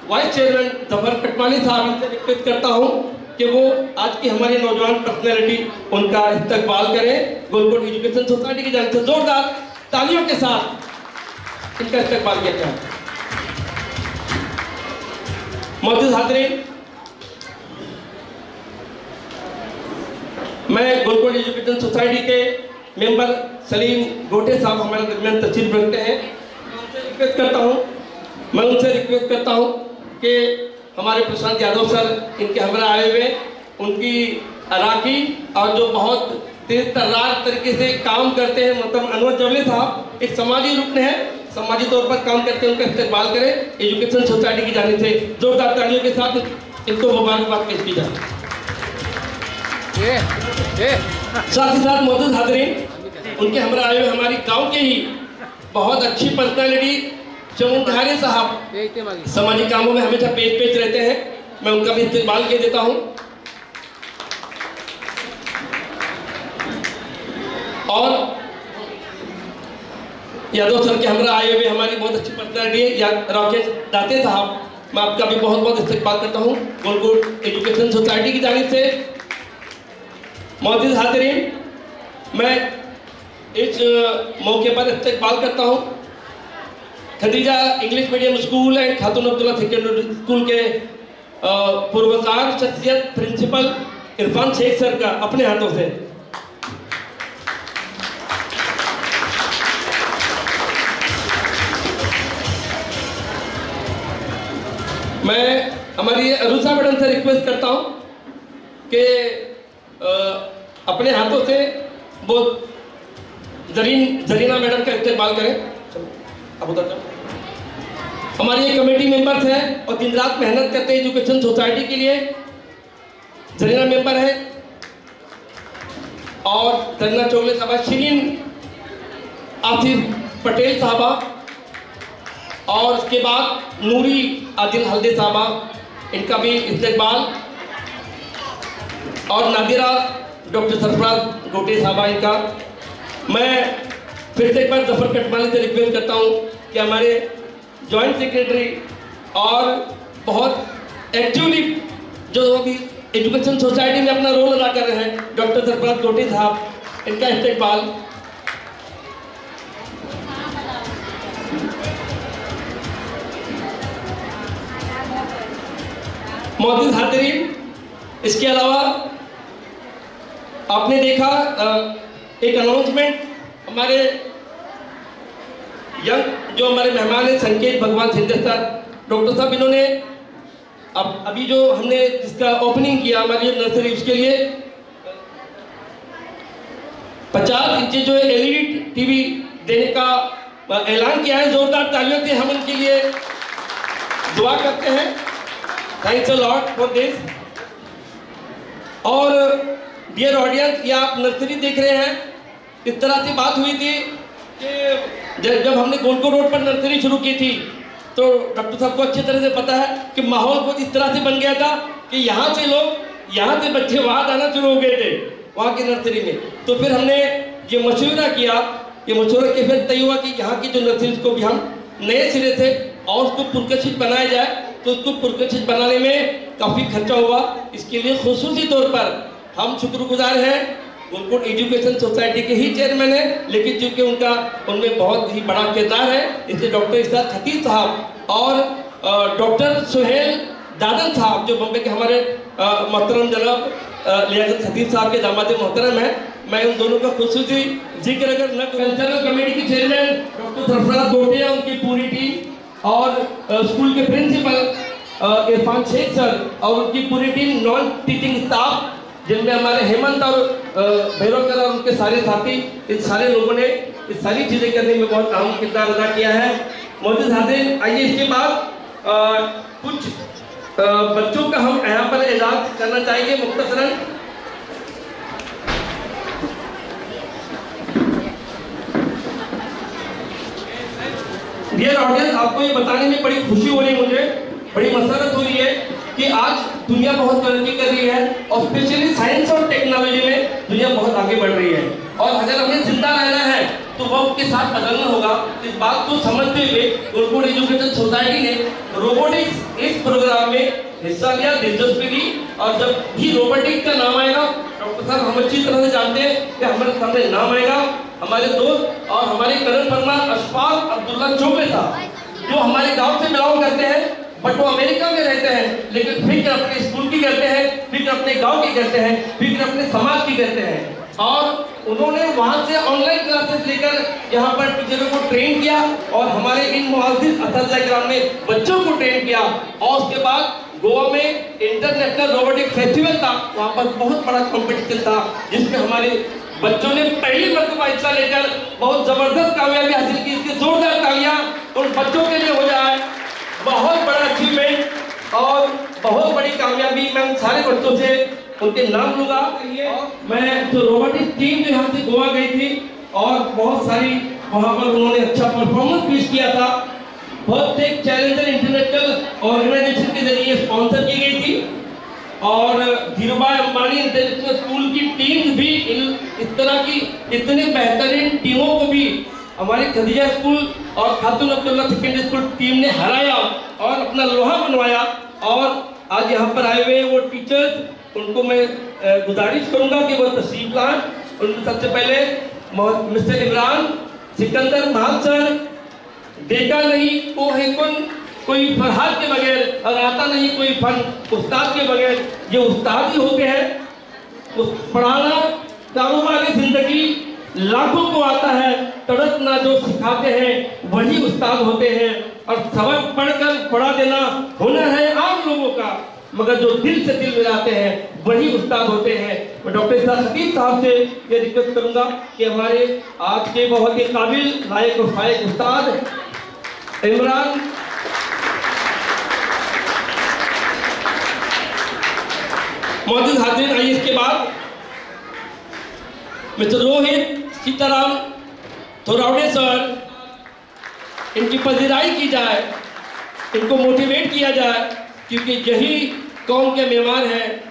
वाइस चेयरमैन जफर कटवानी साहब, इनसे रिक्वेस्ट करता हूँ कि वो आज की हमारी नौजवान पर्सनैलिटी उनका इस्तकबाल करें। गोलकोट एजुकेशन सोसाइटी की जानिब से जोरदार तालियों के साथ इनका इस्तकबाल किया जाए। मौजूद हाज़रीन, मैं गोलकोट एजुकेशन सोसाइटी के मेंबर सलीम गोटे साहब हमारे दरमियान तशरीफ रखते हैं। मैं उनसे रिक्वेस्ट करता हूं कि हमारे प्रशांत यादव सर इनके हमरा आए हुए, उनकी अराकी और जो बहुत तेज तर्रार तरीके से काम करते हैं, मतलब अनवर जवले साहब एक समाजी रुकन है, समाजी तौर पर काम करते हैं, उनका इस्तेमाल करें एजुकेशन सोसाइटी की जानिब से। जोरदार तालियों के साथ इनको मुबारकबाद पेश की जाए। साथ ही साथ मौजूद हाज़रीन, उनके हमरा आए हुए हमारी गांव के ही बहुत अच्छी पर्सनैलिटी चमुंधारी साहब, सामाजिक कामों में हमेशा पेश रहते हैं। मैं उनका भी इस्तेमाल किया देता हूं। और यादव सर के हमरा आए हुए हमारी बहुत अच्छी पर्सनैलिटी राकेश दाते साहब, मैं आपका भी बहुत बहुत इस्तेमाल करता हूँ गोलकोट एजुकेशन सोसाइटी की जानिब से। मौजूद हाज़रीन, मैं इस मौके पर इस्तेमाल करता हूँ Khadija English medium school and Khatoon Abdullah secondary school के पूर्वकार शख्सियत प्रिंसिपल इरफान शेख सर का अपने हाथों से। मैं हमारी अरूसा मैडम से रिक्वेस्ट करता हूँ कि अपने हाथों से वो जरीना मैडम का इस्तेमाल करें। अब उधर हमारे ये कमेटी मेंबर्स हैं और दिन रात मेहनत करते हैं एजुकेशन सोसाइटी के लिए। जरीना मेंबर है और जरीना चोगले साहबा, शिरीन आसिफ पटेल साहबा, और उसके बाद नूरी आदिल हल्दे साहबा, इनका भी इस्तेकबाल, और नादिरा डॉक्टर सरफराज गोटे साहबा, इनका मैं फिर से एक बार जफर कटवाली से रिक्वेस्ट करता हूँ कि हमारे जॉइंट सेक्रेटरी और बहुत एक्टिवली जो भी एजुकेशन सोसाइटी में अपना रोल अदा कर रहे हैं डॉक्टर सरफराज गोटे साहब, इनका इस्तेकबाल। मौजूद हाज़रीन, इसके अलावा आपने देखा एक अनाउंसमेंट, हमारे यंग जो हमारे मेहमान हैं संकेत भगवान सिंधे सर, डॉक्टर साहब, इन्होंने अब अभी जो हमने जिसका ओपनिंग किया हमारी नर्सरी, उसके लिए 50 इंच जो है एलईडी टीवी देने का ऐलान किया है। जोरदार तालियों से हम उनके लिए दुआ करते हैं। Thanks a lot for this. और डियर ऑडियंस, ये आप नर्सरी देख रहे हैं, इस तरह से बात हुई थी कि जब हमने गोलको रोड पर नर्सरी शुरू की थी तो डॉक्टर साहब को अच्छी तरह से पता है कि माहौल कुछ इस तरह से बन गया था कि यहाँ से बच्चे वहाँ जाना शुरू हो गए थे वहाँ की नर्सरी में। तो फिर हमने ये मशवरा किया, ये मशवरा के फिर तय हुआ कि यहाँ की जो नर्सरी को भी हम नए सिरे से और उसको पुरकशित बनाया जाए। तो उसको पुरकशित बनाने में काफ़ी खर्चा हुआ। इसके लिए खुसूसी तौर पर हम शुक्रगुजार हैं, गोलकोट एजुकेशन सोसाइटी के ही चेयरमैन हैं, लेकिन चूँकि उनमें बहुत ही बड़ा किरदार है, इसलिए डॉक्टर इसाक खतीब साहब और डॉक्टर सुहेल दादन साहब जो बम्बे के हमारे मोहतरम जनाब लियाकत खतीब साहब के दामाद मोहतरम हैं, मैं उन दोनों का खुसूसी जिक्र अगर न कल्चरल कमेटी के चेयरमैन डॉक्टर सरफराज गोटे, उनकी पूरी टीम, और स्कूल के प्रिंसिपल इरफान शेख सर और उनकी पूरी टीम, नॉन टीचिंग स्टाफ जिनमें हमारे हेमंत और भैरवकर और उनके सारे साथी, इन सारे लोगों ने इस सारी चीज़ें करने में बहुत अहम किरदार अदा किया है। मौजूद हाज़रीन, आइए इसके बाद कुछ बच्चों का हम यहाँ पर एजाज करना चाहेंगे मुख्तसरन। डियर ऑडियंस, आपको ये बताने में बड़ी खुशी हो रही है, मुझे बड़ी मसरत हो रही है कि आज दुनिया बहुत तरक्की कर रही है और स्पेशली साइंस और टेक्नोलॉजी में दुनिया बहुत आगे बढ़ रही है। और अगर हमें जिंदा रहना है तो वक्त के साथ बदलना होगा। इस बात को समझते हुए गोलकोट एजुकेशन सोसाइटी ने रोबोटिक्स इस प्रोग्राम में हिस्सा लिया, दिलचस्पी ली। और जब भी रोबोटिक्स का नाम आएगा, डॉक्टर साहब हम अच्छी तरह से जानते हैं कि हमारे सामने नाम आएगा हमारे दोस्त और हमारे करण फरमान अशफाक अब्दुल्ला चोगले साहब, जो हमारे गाँव से बिलोंग करते हैं, बट वो अमेरिका में रहते हैं, लेकिन फिक्र अपने स्कूल की करते हैं, फिक्र अपने गांव की करते हैं, फिक्र अपने समाज की करते हैं। और उन्होंने वहां से ऑनलाइन क्लासेस लेकर यहाँ पर टीचरों को ट्रेन किया और हमारे इन मुअज़्ज़िज़ असातिज़ा में बच्चों को ट्रेन किया। और उसके बाद गोवा में इंटरनेशनल रोबोटिक फेस्टिवल था, वहाँ पर बहुत बड़ा कॉम्पिटिशन था जिसमें हमारे बच्चों ने पहली मरतबा हिस्सा लेकर बहुत जबरदस्त कामयाबी हासिल की। इसकी जोरदार तालियां उन बच्चों के लिए हो जाए। बहुत बड़ा अचीवमेंट और बहुत बड़ी कामयाबी। मैं उन सारे बच्चों से उनके नाम लूंगा। मैं जो रोबोटिक टीम जो यहाँ से गोवा गई थी और बहुत सारी वहाँ पर उन्होंने अच्छा परफॉर्मेंस पेश किया था। बहुत एक चैलेंजर इंटरनेशनल ऑर्गेनाइजेशन के जरिए स्पॉन्सर की गई थी और धीरूभाई अंबानी इंटरनेशनल स्कूल की टीम भी इस तरह की इतने बेहतरीन टीमों को भी हमारी खदीजा स्कूल और Khatoon Abdullah secondary school team ने हराया और अपना लोहा बनवाया। और आज यहाँ पर आए हुए वो टीचर्स, उनको मैं गुजारिश करूँगा कि वो तशरीफ लाएं। उनको सबसे पहले मिस्टर इमरान सिकंदर महाल सर, देखा नहीं वो है कोई फरहाद के बगैर और आता नहीं कोई फन उस्ताद के बगैर। ये उस्ताद ही होते हैं। पढ़ाना कारोबारी जिंदगी लाखों को आता है, तड़पना जो सिखाते हैं वही उस्ताद होते हैं। और सबक पढ़कर पढ़ा देना हुनर है आम लोगों का, मगर जो दिल से दिल मिलाते हैं वही उस्ताद होते हैं। मैं डॉक्टर इसाक खतीब साहब से ये रिक्वेस्ट करूंगा कि हमारे आज के बहुत ही काबिल लायक और फायक उस्ताद इमरान मौजूद हाजिर, आइए इसके बाद मिस्टर रोहित सीताराम थोरावडे सर, इनकी पजीराई की जाए, इनको मोटिवेट किया जाए, क्योंकि यही कौम के मेहमान हैं।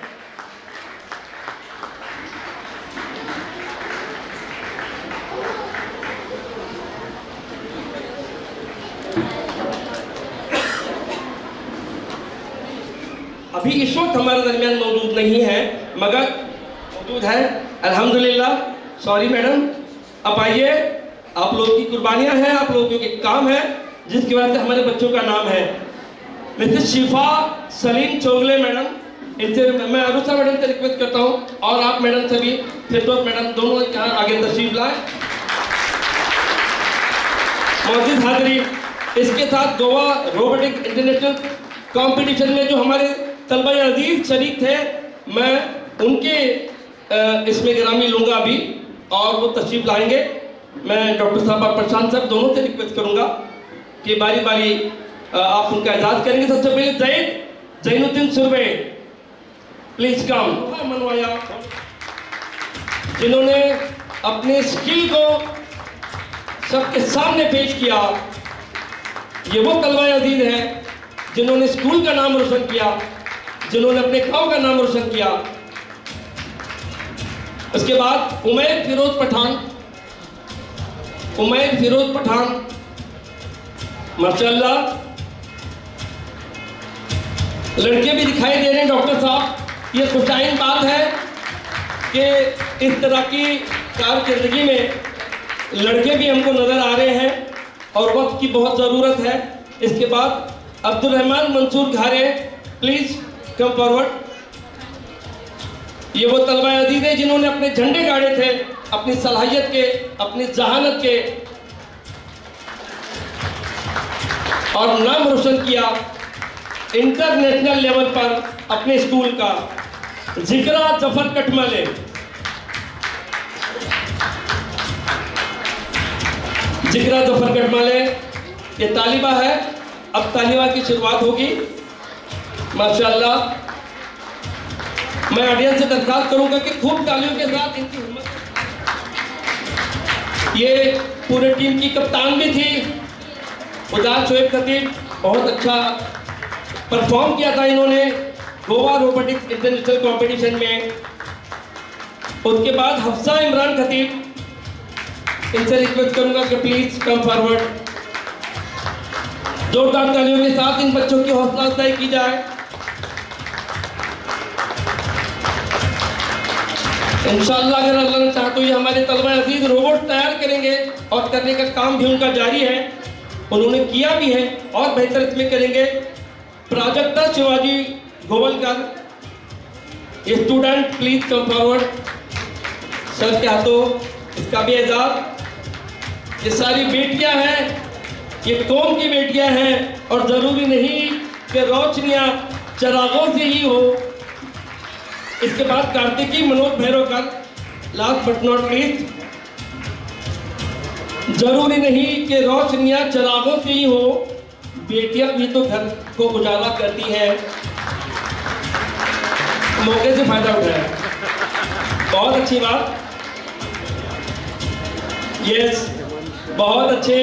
अभी इस वक्त हमारे दरमियान मौजूद नहीं है, मगर मौजूद है अल्हम्दुलिल्लाह। सॉरी मैडम, अब आइए, आप लोगों की कुर्बानियां हैं, आप लोगों के काम है, जिसकी वजह से हमारे बच्चों का नाम है। मिसेस शिफा सलीम चोगले मैडम, इनसे मैं अरुषा मैडम से रिक्वेस्ट करता हूँ, और आप मैडम से भी, फिरदौस मैडम, दोनों यहाँ आगे तशरीफ लाए। मौजूद हाजिरीन, इसके साथ गोवा रोबोटिक इंटरनेशनल कंपटीशन में जो हमारे तलबा अजीज शरीक थे, मैं उनके इसमें गिरामी लूंगा अभी, और वो तशरीफ लाएंगे। मैं डॉक्टर साहब और प्रशांत साहब दोनों से रिक्वेस्ट करूंगा कि बारी बारी आप उनका एजाज करेंगे। सबसे पहले जैनुद्दीन सुरवे, प्लीज कम। मनवाया, जिन्होंने अपने स्किल को सबके सामने पेश किया। ये वो तलबा अजीज हैं जिन्होंने स्कूल का नाम रोशन किया, जिन्होंने अपने गांव का नाम रोशन किया। उसके बाद उमैर फिरोज पठान, माशाअल्लाह, लड़के भी दिखाई दे रहे हैं डॉक्टर साहब। ये खुशाइन बात है कि इस तरह की कारकिर्दगी में लड़के भी हमको नजर आ रहे हैं, और वक्त की बहुत ज़रूरत है। इसके बाद Abdul Rahman Mansoor Ghare, please come forward. ये वो तलबा अजीज है जिन्होंने अपने झंडे गाड़े थे, अपनी सलाहियत के, अपनी जहानत के, और नाम रोशन किया इंटरनेशनल लेवल पर अपने स्कूल का। जिगरा जफर कटमले, ये तालिबा है, अब तालिबा की शुरुआत होगी। माशाअल्लाह, मैं ऑडियंस से दरख्वास्त करूंगा कि खूब तालियों के साथ इनकी हिम्मत। ये पूरे टीम की कप्तान भी थी, उदार शोएब खतीब, बहुत अच्छा परफॉर्म किया था इन्होंने गोवा रोबोटिक्स इंटरनेशनल कंपटीशन में। उसके बाद हफ्सा इमरान खतीब, इनसे रिक्वेस्ट करूंगा कि प्लीज कम फॉरवर्ड। जोरदार तालियों के साथ इन बच्चों की हौसला अफजाई की जाए। इंशाअल्लाह अगर अल्लाह ने चाहा तो ये हमारे तलबा अजीज रोबोट तैयार करेंगे, और करने का काम भी उनका जारी है, उन्होंने किया भी है, और बेहतर इसमें करेंगे। प्राजक्ता शिवाजी गोवलकर, ये student please come forward. Sir के हाथों इसका भी एजाज। ये सारी बेटियां हैं, ये कौम की बेटियां हैं, और जरूरी नहीं कि रोशनियां चरागों से ही हो। इसके बाद Kartiki Manoj Bhairavkar, last but not least, जरूरी नहीं कि रोशनियां चरागों से ही हो, बेटियां भी तो घर को उजाला करती हैं। मौके से फायदा उठाया, बहुत अच्छी बात। यस, बहुत अच्छे।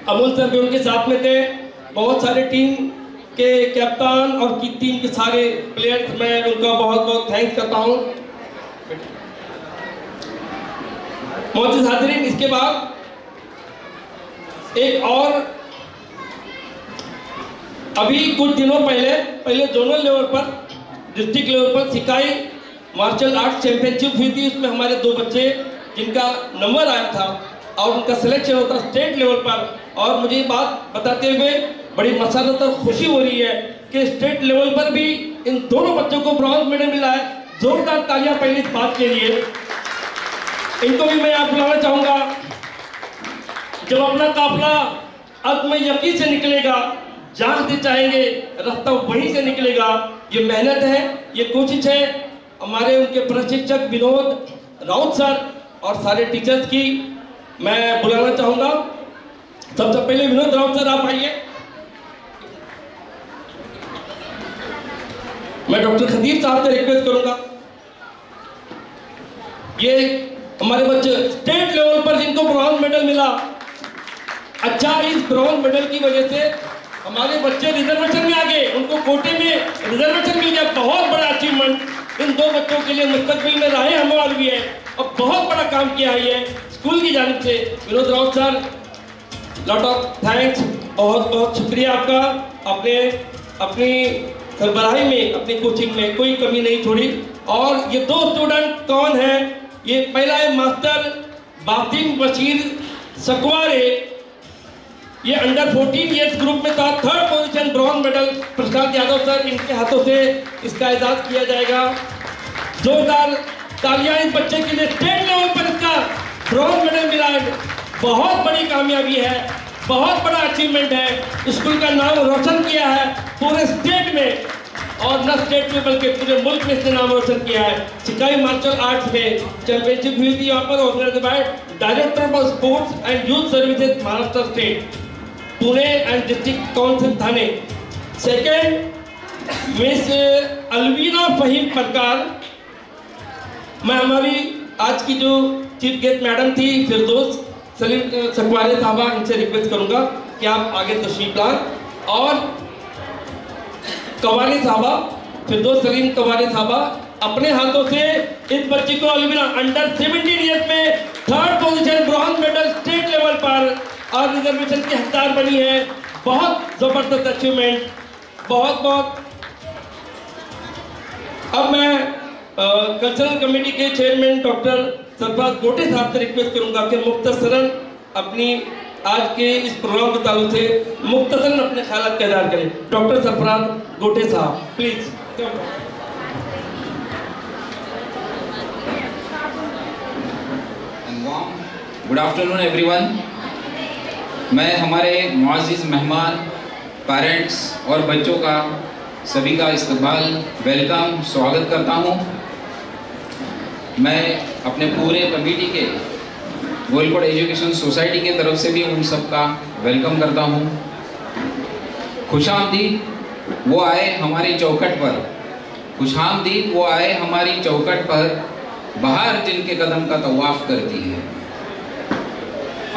अमूल सर भी उनके साथ में थे, बहुत सारे टीम के कैप्टन और की टीम के सारे प्लेयर्स, मैं उनका बहुत बहुत थैंक्स करता हूं। मौजूद हाजिरीन, इसके बाद एक और, अभी कुछ दिनों पहले जोनल लेवल पर, डिस्ट्रिक्ट लेवल पर सिकाई मार्शल आर्ट चैंपियनशिप हुई थी। उसमें हमारे 2 बच्चे जिनका नंबर आया था, और उनका सिलेक्शन होता स्टेट लेवल पर। और मुझे ये बात बताते हुए बड़ी मसरत और खुशी हो रही है कि स्टेट लेवल पर भी इन दोनों बच्चों को ब्रॉन्ज मेडल मिला है। जोरदार तालियां पहले इस बात के लिए। इनको भी मैं आप बुलाना चाहूंगा। जब अपना काफिला अज़्म यकीन से निकलेगा, जहां से चाहेंगे रास्ता वहीं से निकलेगा। ये मेहनत है, ये कोशिश है हमारे उनके प्रशिक्षक विनोद राउत सर और सारे टीचर्स की। मैं बुलाना चाहूंगा सबसे पहले विनोद राउत सर, आप आइए। मैं डॉक्टर खदीर साहब से रिक्वेस्ट करूंगा, ये हमारे बच्चे स्टेट लेवल पर जिनको ब्रॉन्ज मेडल मिला, अच्छा इस ब्रॉन्ज मेडल की वजह से हमारे बच्चे रिजर्वेशन में आ गए, उनको कोटे में रिजर्वेशन मिल गया। बहुत बड़ा अचीवमेंट इन 2 बच्चों के लिए मुस्तकबिल में राहें हमवार भी है और बहुत बड़ा काम किया है स्कूल की जानिब से। Vinod Raut sir, lot of thanks, बहुत बहुत शुक्रिया आपका। आपने अपनी सरबराही में, अपनी कोचिंग में कोई कमी नहीं छोड़ी। और ये 2 स्टूडेंट कौन है? ये पहला है मास्टर बातिम बशीर सकवारे, ये अंडर 14 ईयर्स ग्रुप में था, 3rd पोजीशन, ब्रॉन्ज मेडल प्रशांत यादव सर, इनके हाथों से इसका एजाज किया जाएगा। जोरदार तालियां इस बच्चे के लिए, स्टेट लेवल पर इसका ब्रॉन्ज मेडल मिला है। बहुत बड़ी कामयाबी है, बहुत बड़ा अचीवमेंट है, स्कूल का नाम रोशन किया है पूरे स्टेट में, और न स्टेट में बल्कि पूरे मुल्क में इसने नाम रोशन किया है। सिकाई मार्शल आर्ट्स में चैंपियनशिप हुई थी यहाँ पर, organised by director of sports and youth services Maharashtra state, Pune and district council Thane. Second miss Alvina Faheem Parkar. मैं हमारी आज की जो चीफ गेस्ट मैडम थी फिरदौस सलीम सकवारे साहबा, इनसे रिक्वेस्ट करूंगा कि आप आगे तशरीफ लाएं। और कवारी साहबा, फिरदौस सलीम कवारी साहबा, अपने हाथों से इस बच्ची को अलवीना अंडर 17 ईयर्स में 3rd position, bronze medal state level पर और रिजर्वेशन की हकदार बनी है। बहुत जबरदस्त अचीवमेंट, बहुत बहुत। अब मैं कल्चरल कमेटी के चेयरमैन डॉक्टर सरफराज गोटे साहब से रिक्वेस्ट करूंगा कि मुख्तसरन अपनी आज के इस प्रोग्राम के ताल्लुक से मुख्तसरन अपने ख्यालात का इज़हार करें। डॉक्टर सरफराज गोटे साहब प्लीज। Good afternoon everyone. मैं हमारे मुअज़्ज़िज़ मेहमान, पेरेंट्स और बच्चों का सभी का इस्तकबाल, वेलकम, स्वागत करता हूं। मैं अपने पूरे कमेटी के गोलकोट एजुकेशन सोसाइटी की तरफ से भी उन सब का वेलकम करता हूं। खुशामदीद वो आए हमारी चौखट पर, खुशामदीद वो आए हमारी चौखट पर, बाहर जिनके कदम का तवाफ़ करती है।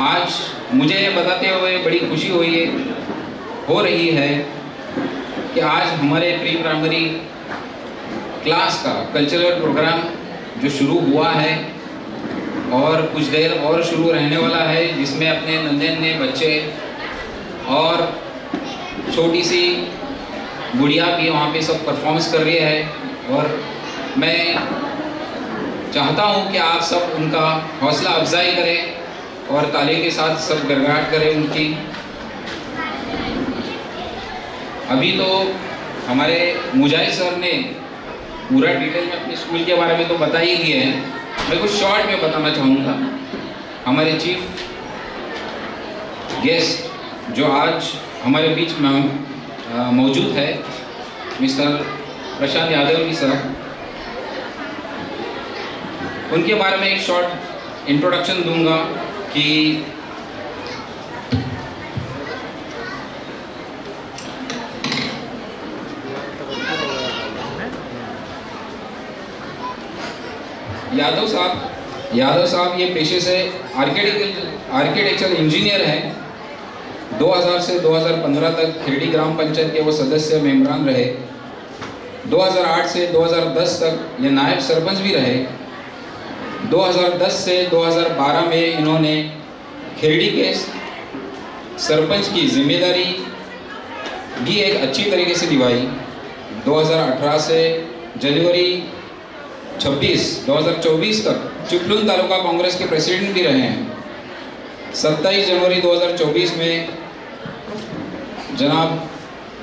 आज मुझे ये बताते हुए बड़ी खुशी हो रही है कि आज हमारे प्री प्राइमरी क्लास का कल्चरल प्रोग्राम जो शुरू हुआ है और कुछ देर और शुरू रहने वाला है, जिसमें अपने नन्हे बच्चे और छोटी सी गुड़िया भी वहाँ पे सब परफॉर्मेंस कर रही है। और मैं चाहता हूँ कि आप सब उनका हौसला अफजाई करें और ताली के साथ सब गड़गड़ाहट करें उनकी। अभी तो हमारे मुजाहिद सर ने पूरा डिटेल में अपने स्कूल के बारे में तो बता ही दिए हैं, मैं कुछ शॉर्ट में बताना चाहूँगा। हमारे चीफ गेस्ट जो आज हमारे बीच में मौजूद है, मिस्टर प्रशांत यादव जी सर, उनके बारे में एक शॉर्ट इंट्रोडक्शन दूंगा कि यादव साहब ये पेशे से आर्किटेक्चर इंजीनियर हैं। 2000 से 2015 तक खेड़ी ग्राम पंचायत के वो सदस्य मेंबरान रहे। 2008 से 2010 तक ये नायब सरपंच भी रहे। 2010 से 2012 में इन्होंने खेड़ी के सरपंच की जिम्मेदारी भी एक अच्छी तरीके से निभाई। 2018 से जनवरी 26, 2024 तक चिपलून तालुका कांग्रेस के प्रेसिडेंट भी रहे हैं। 27 जनवरी 2024 में जनाब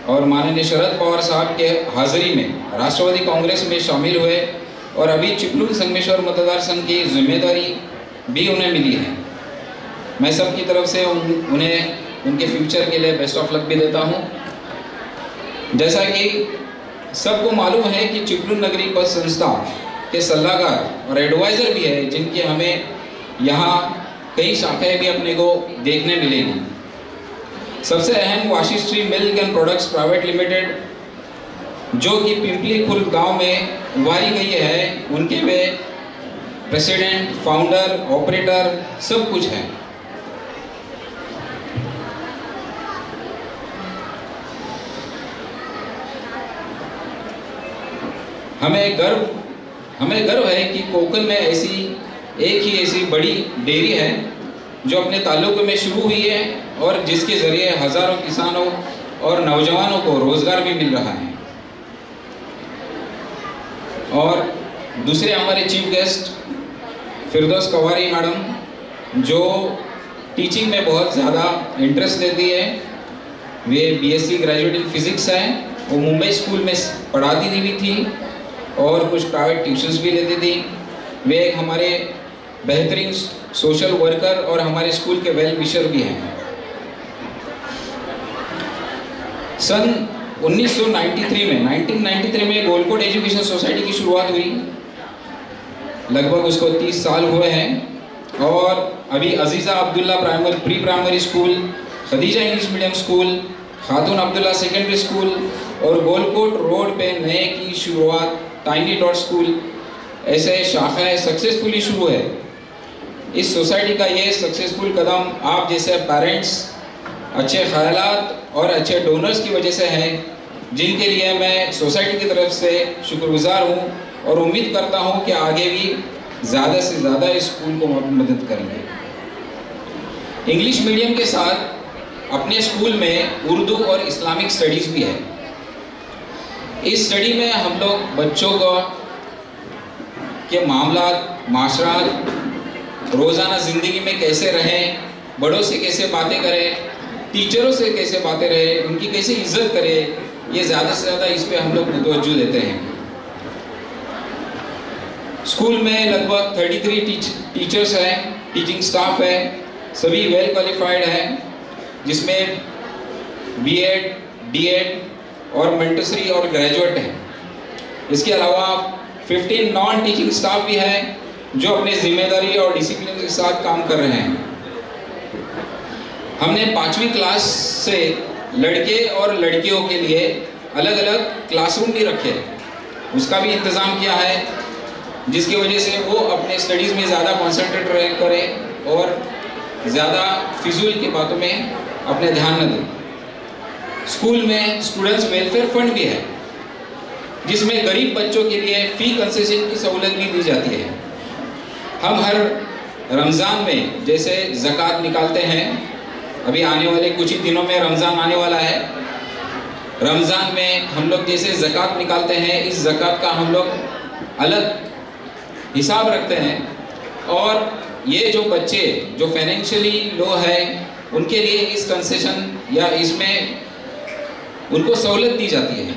और माननीय शरद पवार साहब के हाजिरी में राष्ट्रवादी कांग्रेस में शामिल हुए और अभी चिपलून संगमेश्वर मतदार संघ की जिम्मेदारी भी उन्हें मिली है। मैं सबकी तरफ से उन्हें उनके फ्यूचर के लिए बेस्ट ऑफ लक भी देता हूं। जैसा कि सबको मालूम है कि चिपलून नगरी पथ संस्था के सलाहकार और एडवाइज़र भी है, जिनके हमें यहाँ कई शाखाएं भी अपने को देखने मिलेंगी। सबसे अहम Vashishri milk and products private limited जो कि पिंपली खुर्द गांव में उभारी गई है, उनके वे प्रेसिडेंट, फाउंडर, ऑपरेटर सब कुछ है। हमें गर्व है कि कोकन में एक ही ऐसी बड़ी डेयरी है जो अपने ताल्लुक में शुरू हुई है और जिसके जरिए हजारों किसानों और नौजवानों को रोजगार भी मिल रहा है। और दूसरे हमारे चीफ गेस्ट फिरदौस कवारी मैडम, जो टीचिंग में बहुत ज़्यादा इंटरेस्ट लेती है। वे बीएससी ग्रेजुएट इन फिजिक्स हैं। वो मुंबई स्कूल में पढ़ाती भी थी और कुछ प्राइवेट ट्यूशन्स भी लेती थी। वे एक हमारे बेहतरीन सोशल वर्कर और हमारे स्कूल के वेल विशर भी हैं। सन 1993 में गोलकोट एजुकेशन सोसाइटी की शुरुआत हुई। लगभग उसको 30 साल हुए हैं। और अभी Aziza Abdullah pre primary school, Khadija English medium school, खातून अब्दुल्ला सेकेंडरी स्कूल और गोलकोट रोड पे नए की शुरुआत टाइनी डॉट स्कूल, ऐसे शाखाएं सक्सेसफुली शुरू है। इस सोसाइटी का ये सक्सेसफुल कदम आप जैसे पेरेंट्स, अच्छे ख्यालात और अच्छे डोनर्स की वजह से है, जिनके लिए मैं सोसाइटी की तरफ से शुक्रगुजार हूँ और उम्मीद करता हूँ कि आगे भी ज़्यादा से ज़्यादा इस स्कूल को मदद करेंगे। इंग्लिश मीडियम के साथ अपने स्कूल में उर्दू और इस्लामिक स्टडीज़ भी है। इस स्टडी में हम लोग बच्चों को के मामलात, माशरात, रोज़ाना ज़िंदगी में कैसे रहें, बड़ों से कैसे बातें करें, टीचरों से कैसे बातें रहें, उनकी कैसे इज्जत करें, ये ज़्यादा से ज़्यादा इस पे हम लोग तवज्जो देते हैं। स्कूल में लगभग 33 टीचर्स हैं, टीचिंग स्टाफ है, सभी वेल क्वालिफाइड हैं, जिसमें बीएड, डीएड और मेंटसरी और ग्रेजुएट हैं। इसके अलावा 15 नॉन टीचिंग स्टाफ भी हैं जो अपने जिम्मेदारी और डिसिप्लिन के साथ काम कर रहे हैं। हमने 5वीं क्लास से लड़के और लड़कियों के लिए अलग अलग क्लासरूम भी रखे हैं, उसका भी इंतज़ाम किया है, जिसकी वजह से वो अपने स्टडीज़ में ज़्यादा कॉन्सेंट्रेट करें और ज़्यादा फिजूल की बातों में अपने ध्यान न दें। स्कूल में स्टूडेंट्स वेलफेयर फंड भी है, जिसमें गरीब बच्चों के लिए फ़ी कंसेशन की सहूलत भी दी जाती है। हम हर रमज़ान में जैसे ज़कात निकालते हैं, अभी आने वाले कुछ ही दिनों में रमज़ान आने वाला है। रमज़ान में हम लोग जैसे ज़कात निकालते हैं, इस ज़कात का हम लोग अलग हिसाब रखते हैं और ये जो बच्चे जो फाइनेंशियली लो है, उनके लिए इस कंसेशन या इसमें उनको सहूलत दी जाती है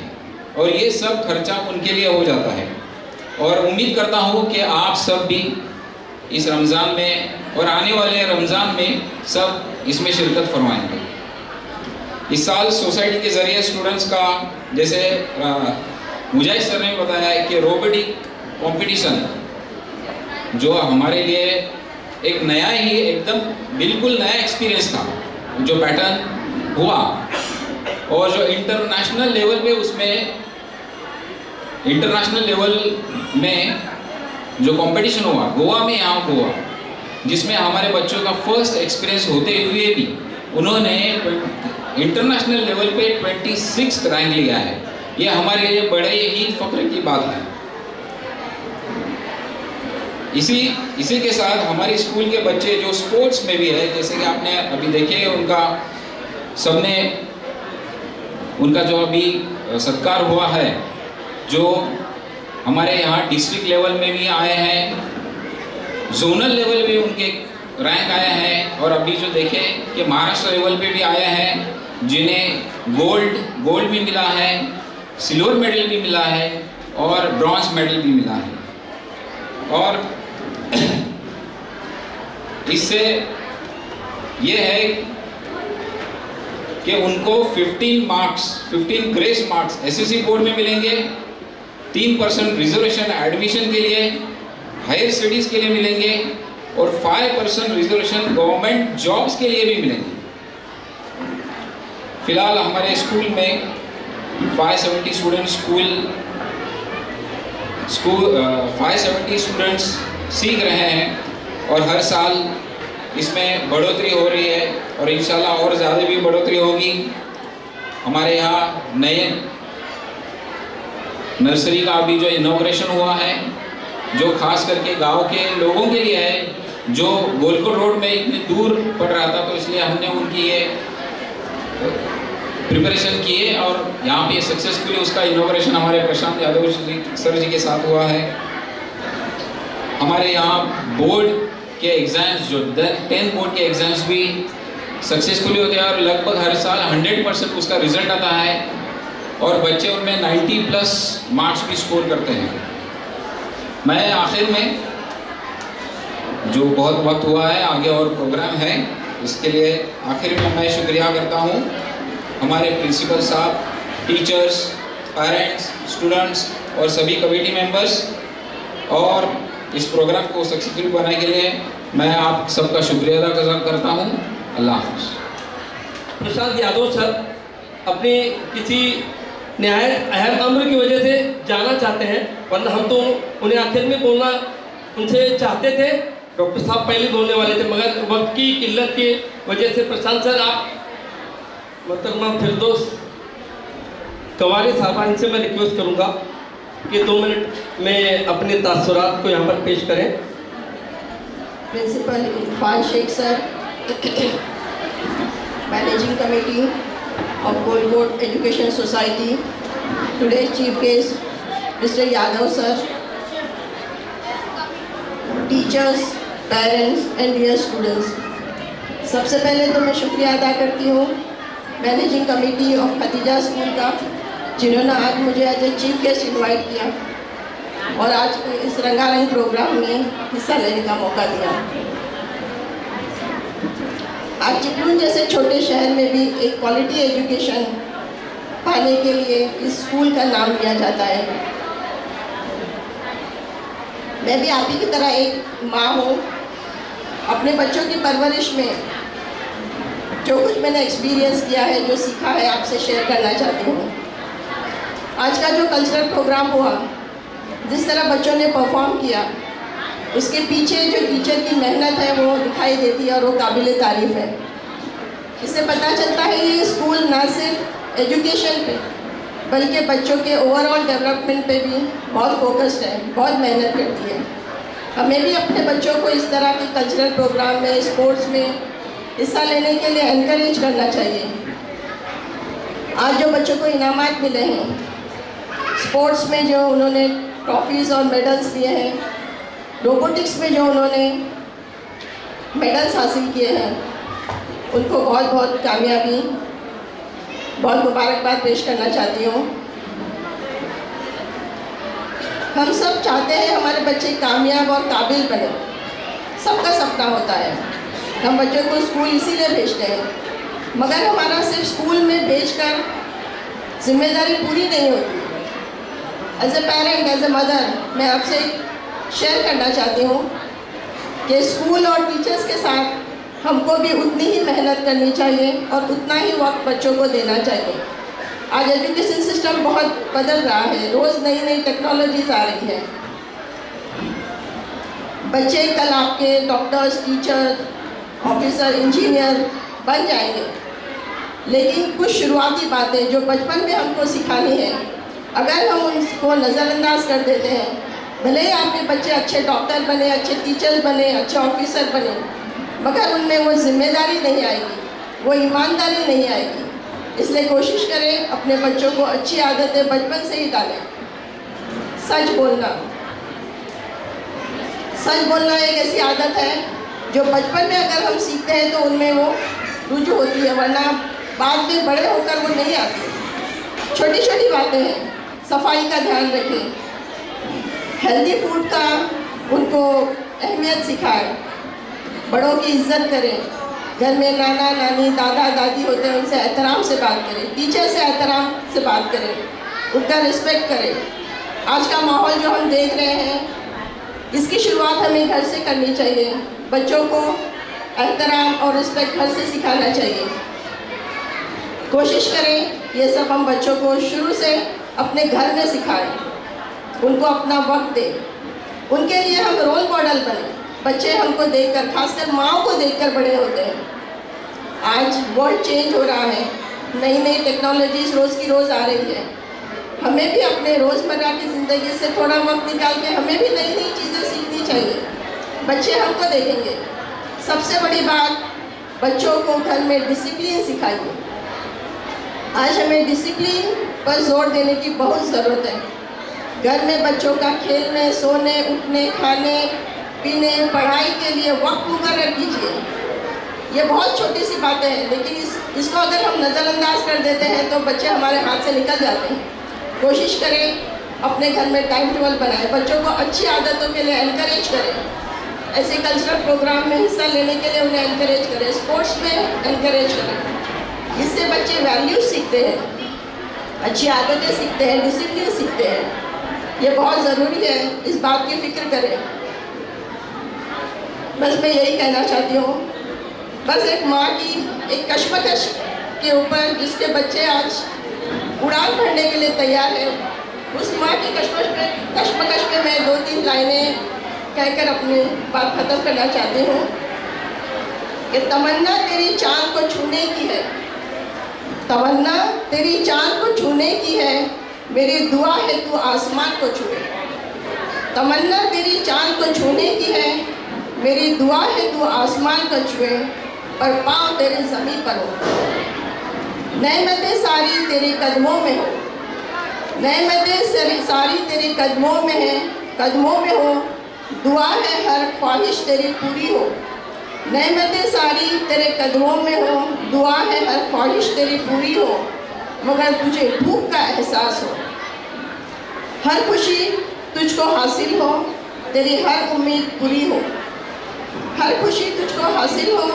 और ये सब खर्चा उनके लिए हो जाता है। और उम्मीद करता हूँ कि आप सब भी इस रमज़ान में और आने वाले रमज़ान में सब इसमें शिरकत फरमाएंगे। इस साल सोसाइटी के ज़रिए स्टूडेंट्स का, जैसे मुजाहिद सर ने बताया है कि रोबोटिक कंपटीशन जो हमारे लिए एक नया ही एकदम बिल्कुल नया एक्सपीरियंस था, जो पैटर्न हुआ और जो इंटरनेशनल लेवल पे उसमें इंटरनेशनल लेवल में जो कंपटीशन हुआ गोवा में, यहाँ हुआ, जिसमें हमारे बच्चों का फर्स्ट एक्सपीरियंस होते हुए भी उन्होंने इंटरनेशनल लेवल पे 26th रैंक लिया है। ये हमारे लिए बड़े ही फख्र की बात है। इसी के साथ हमारे स्कूल के बच्चे जो स्पोर्ट्स में भी है, जैसे कि आपने अभी देखे उनका जो अभी सत्कार हुआ है, जो हमारे यहाँ डिस्ट्रिक्ट लेवल में भी आए हैं, जोनल लेवल पे उनके रैंक आए हैं और अभी जो देखें कि महाराष्ट्र लेवल पे भी आए हैं, जिन्हें गोल्ड भी मिला है, सिल्वर मेडल भी मिला है और ब्रॉन्ज मेडल भी मिला है। और इससे ये है कि उनको 15 ग्रेस मार्क्स एसएससी बोर्ड में मिलेंगे, 3% रिजर्वेशन एडमिशन के लिए, हायर स्टडीज के लिए मिलेंगे और 5% रिजर्वेशन गवर्नमेंट जॉब्स के लिए भी मिलेंगे। फिलहाल हमारे स्कूल में 570 स्टूडेंट्स सीख रहे हैं और हर साल इसमें बढ़ोतरी हो रही है और इंशाल्लाह और ज़्यादा भी बढ़ोतरी होगी। हमारे यहाँ नए नर्सरी का अभी जो इनॉग्रेशन हुआ है, जो खास करके गांव के लोगों के लिए है, जो गोलकोट रोड में इतनी दूर पड़ रहा था, तो इसलिए हमने उनकी ये प्रिपरेशन किए और यहाँ पे सक्सेसफुली उसका इनॉग्रेशन हमारे प्रशांत यादव सर जी के साथ हुआ है। हमारे यहाँ बोर्ड के एग्ज़ाम्स जो 10 बोर्ड के एग्ज़ाम्स भी सक्सेसफुली होते हैं और लगभग हर साल 100% उसका रिजल्ट आता है और बच्चे उनमें 90+ मार्क्स भी स्कोर करते हैं। मैं आखिर में, जो बहुत वक्त हुआ है, आगे और प्रोग्राम है, इसके लिए आखिर में मैं शुक्रिया करता हूँ हमारे प्रिंसिपल साहब, टीचर्स, पेरेंट्स, स्टूडेंट्स और सभी कमेटी मेंबर्स, और इस प्रोग्राम को सक्सेसफुल बनाने के लिए मैं आप सबका शुक्रिया अदा करता हूँ। अल्लाह हाफ़िज़। प्रशांत यादव सर अपनी किसी नहायत अहम अम्र की वजह से जाना चाहते हैं, वरना हम तो उन्हें आखिर में बोलना उनसे चाहते थे। डॉक्टर साहब पहले बोलने वाले थे, मगर वक्त की किल्लत की वजह से प्रशांत सर आप मोहतरमा फिरदौस कवारी साहबा, इनसे मैं रिक्वेस्ट करूंगा कि 2 मिनट में अपने तासुरात को यहाँ पर पेश करें। Principal Irfan Shaikh sir, managing committee of Golkote Education Society, today's chief guest Mr. Yadav sir, teachers, parents and dear students, सबसे पहले तो मैं शुक्रिया अदा करती हूँ managing committee of Khatija school का, जिन्होंने आज मुझे as a chief guest invite किया और आज इस रंगारंग प्रोग्राम में हिस्सा लेने का मौका दिया। आज चिपलून जैसे छोटे शहर में भी एक क्वालिटी एजुकेशन पाने के लिए इस स्कूल का नाम लिया जाता है। मैं भी आप ही की तरह एक माँ हूँ। अपने बच्चों की परवरिश में जो कुछ मैंने एक्सपीरियंस किया है, जो सीखा है, आपसे शेयर करना चाहती हूँ। आज का जो कल्चरल प्रोग्राम हुआ, जिस तरह बच्चों ने परफॉर्म किया, उसके पीछे जो टीचर की मेहनत है वो दिखाई देती है और वो काबिल तारीफ़ है। इससे पता चलता है ये स्कूल ना सिर्फ एजुकेशन पे बल्कि बच्चों के ओवरऑल डेवलपमेंट पे भी बहुत फोकस्ड है, बहुत मेहनत करती है। हमें भी अपने बच्चों को इस तरह के कल्चरल प्रोग्राम में, स्पोर्ट्स में हिस्सा लेने के लिए एनकरेज करना चाहिए। आज जो बच्चों को इनामात मिले हैं, स्पोर्ट्स में जो उन्होंने ट्रॉफीज़ और मेडल्स दिए हैं, रोबोटिक्स में जो उन्होंने मेडल्स हासिल किए हैं, उनको बहुत बहुत कामयाबी, बहुत मुबारकबाद पेश करना चाहती हूँ। हम सब चाहते हैं हमारे बच्चे कामयाब और काबिल बने, सबका सपना होता है। हम बच्चों को स्कूल इसीलिए भेजते हैं, मगर हमारा सिर्फ स्कूल में भेजकर जिम्मेदारी पूरी नहीं होती। As a parent, as a mother, मैं आपसे शेयर करना चाहती हूँ कि स्कूल और टीचर्स के साथ हमको भी उतनी ही मेहनत करनी चाहिए और उतना ही वक्त बच्चों को देना चाहिए। आज एजुकेशन सिस्टम बहुत बदल रहा है, रोज़ नई नई टेक्नोलॉजीज आ रही है। बच्चे कल आपके डॉक्टर्स, टीचर, ऑफिसर, इंजीनियर बन जाएंगे, लेकिन कुछ शुरुआती बातें जो बचपन में हमको सिखानी है, अगर हम उनको नज़रअंदाज कर देते हैं, भले ही आपके बच्चे अच्छे डॉक्टर बने, अच्छे टीचर्स बने, अच्छे ऑफिसर बने, मगर उनमें वो जिम्मेदारी नहीं आएगी, वो ईमानदारी नहीं आएगी। इसलिए कोशिश करें अपने बच्चों को अच्छी आदतें बचपन से ही डालें। सच बोलना एक ऐसी आदत है जो बचपन में अगर हम सीखते हैं तो उनमें वो रुजू होती है, वरना बाद में बड़े होकर वो नहीं आती। छोटी छोटी बातें हैं, सफाई का ध्यान रखें, हेल्दी फूड का उनको अहमियत सिखाएं, बड़ों की इज्जत करें, घर में नाना नानी, दादा दादी होते हैं, उनसे एहतराम से बात करें, टीचर से एहतराम से बात करें, उनका रिस्पेक्ट करें। आज का माहौल जो हम देख रहे हैं, इसकी शुरुआत हमें घर से करनी चाहिए। बच्चों को एहतराम और रिस्पेक्ट घर से सिखाना चाहिए। कोशिश करें ये सब हम बच्चों को शुरू से अपने घर में सिखाएं, उनको अपना वक्त दें, उनके लिए हम रोल मॉडल बने। बच्चे हमको देखकर, खासकर माँओं को देखकर बड़े होते हैं। आज वर्ल्ड चेंज हो रहा है, नई नई टेक्नोलॉजीज रोज़ की रोज़ आ रही है। हमें भी अपने रोज़मर्रा की ज़िंदगी से थोड़ा वक्त निकाल के हमें भी नई नई चीज़ें सीखनी चाहिए। बच्चे हमको देखेंगे। सबसे बड़ी बात, बच्चों को घर में डिसिप्लिन सिखाइए। आज हमें डिसिप्लिन पर जोर देने की बहुत ज़रूरत है। घर में बच्चों का खेलने, सोने, उठने, खाने पीने, पढ़ाई के लिए वक्त मुकर्रर कीजिए। ये बहुत छोटी सी बातें हैं, लेकिन इसको अगर हम नज़रअंदाज कर देते हैं तो बच्चे हमारे हाथ से निकल जाते हैं। कोशिश करें अपने घर में टाइम टेबल बनाएं, बच्चों को अच्छी आदतों के लिए एनकरेज करें। ऐसे कल्चरल प्रोग्राम में हिस्सा लेने के लिए उन्हें एनकरेज करें, स्पोर्ट्स में एनकरेज करें। इससे बच्चे वैल्यूज सीखते हैं, अच्छी आदतें सीखते हैं, डिसिप्लिन सीखते हैं। ये बहुत ज़रूरी है, इस बात की फिक्र करें। बस मैं यही कहना चाहती हूँ, बस एक माँ की एक कश्मकश के ऊपर जिसके बच्चे आज उड़ान भरने के लिए तैयार है, उस माँ की कश्मकश पे मैं 2-3 लाइनें कहकर अपनी बात ख़त्म करना चाहती हूँ कि तमन्ना तेरी चाँद को छूने की है, तमन्ना तेरी चाँद को छूने की है, मेरी दुआ है तू आसमान को छूए। तमन्ना तेरी चाँद को छूने की है, मेरी दुआ है तू आसमान को छुए, और पाँव तेरे ज़मीन पर हो। नेमतें सारी तेरे कदमों में हो, नेमतें सारी तेरे कदमों में है, कदमों में हो। दुआ है हर ख्वाहिश तेरी पूरी हो। नेमतें सारी तेरे कदमों में हो, दुआ है हर ख्वाहिश तेरी पूरी हो, मगर तुझे भूख का एहसास हो। हर खुशी तुझको हासिल हो, तेरी हर उम्मीद पूरी हो। हर खुशी तुझको हासिल हो,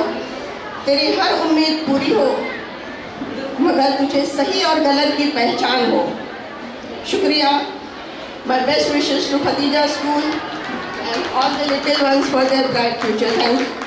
तेरी हर उम्मीद पूरी हो, मगर तुझे सही और गलत की पहचान हो। शुक्रिया। My best wishes to Khatija School and all the little ones for their bright future. Thank you.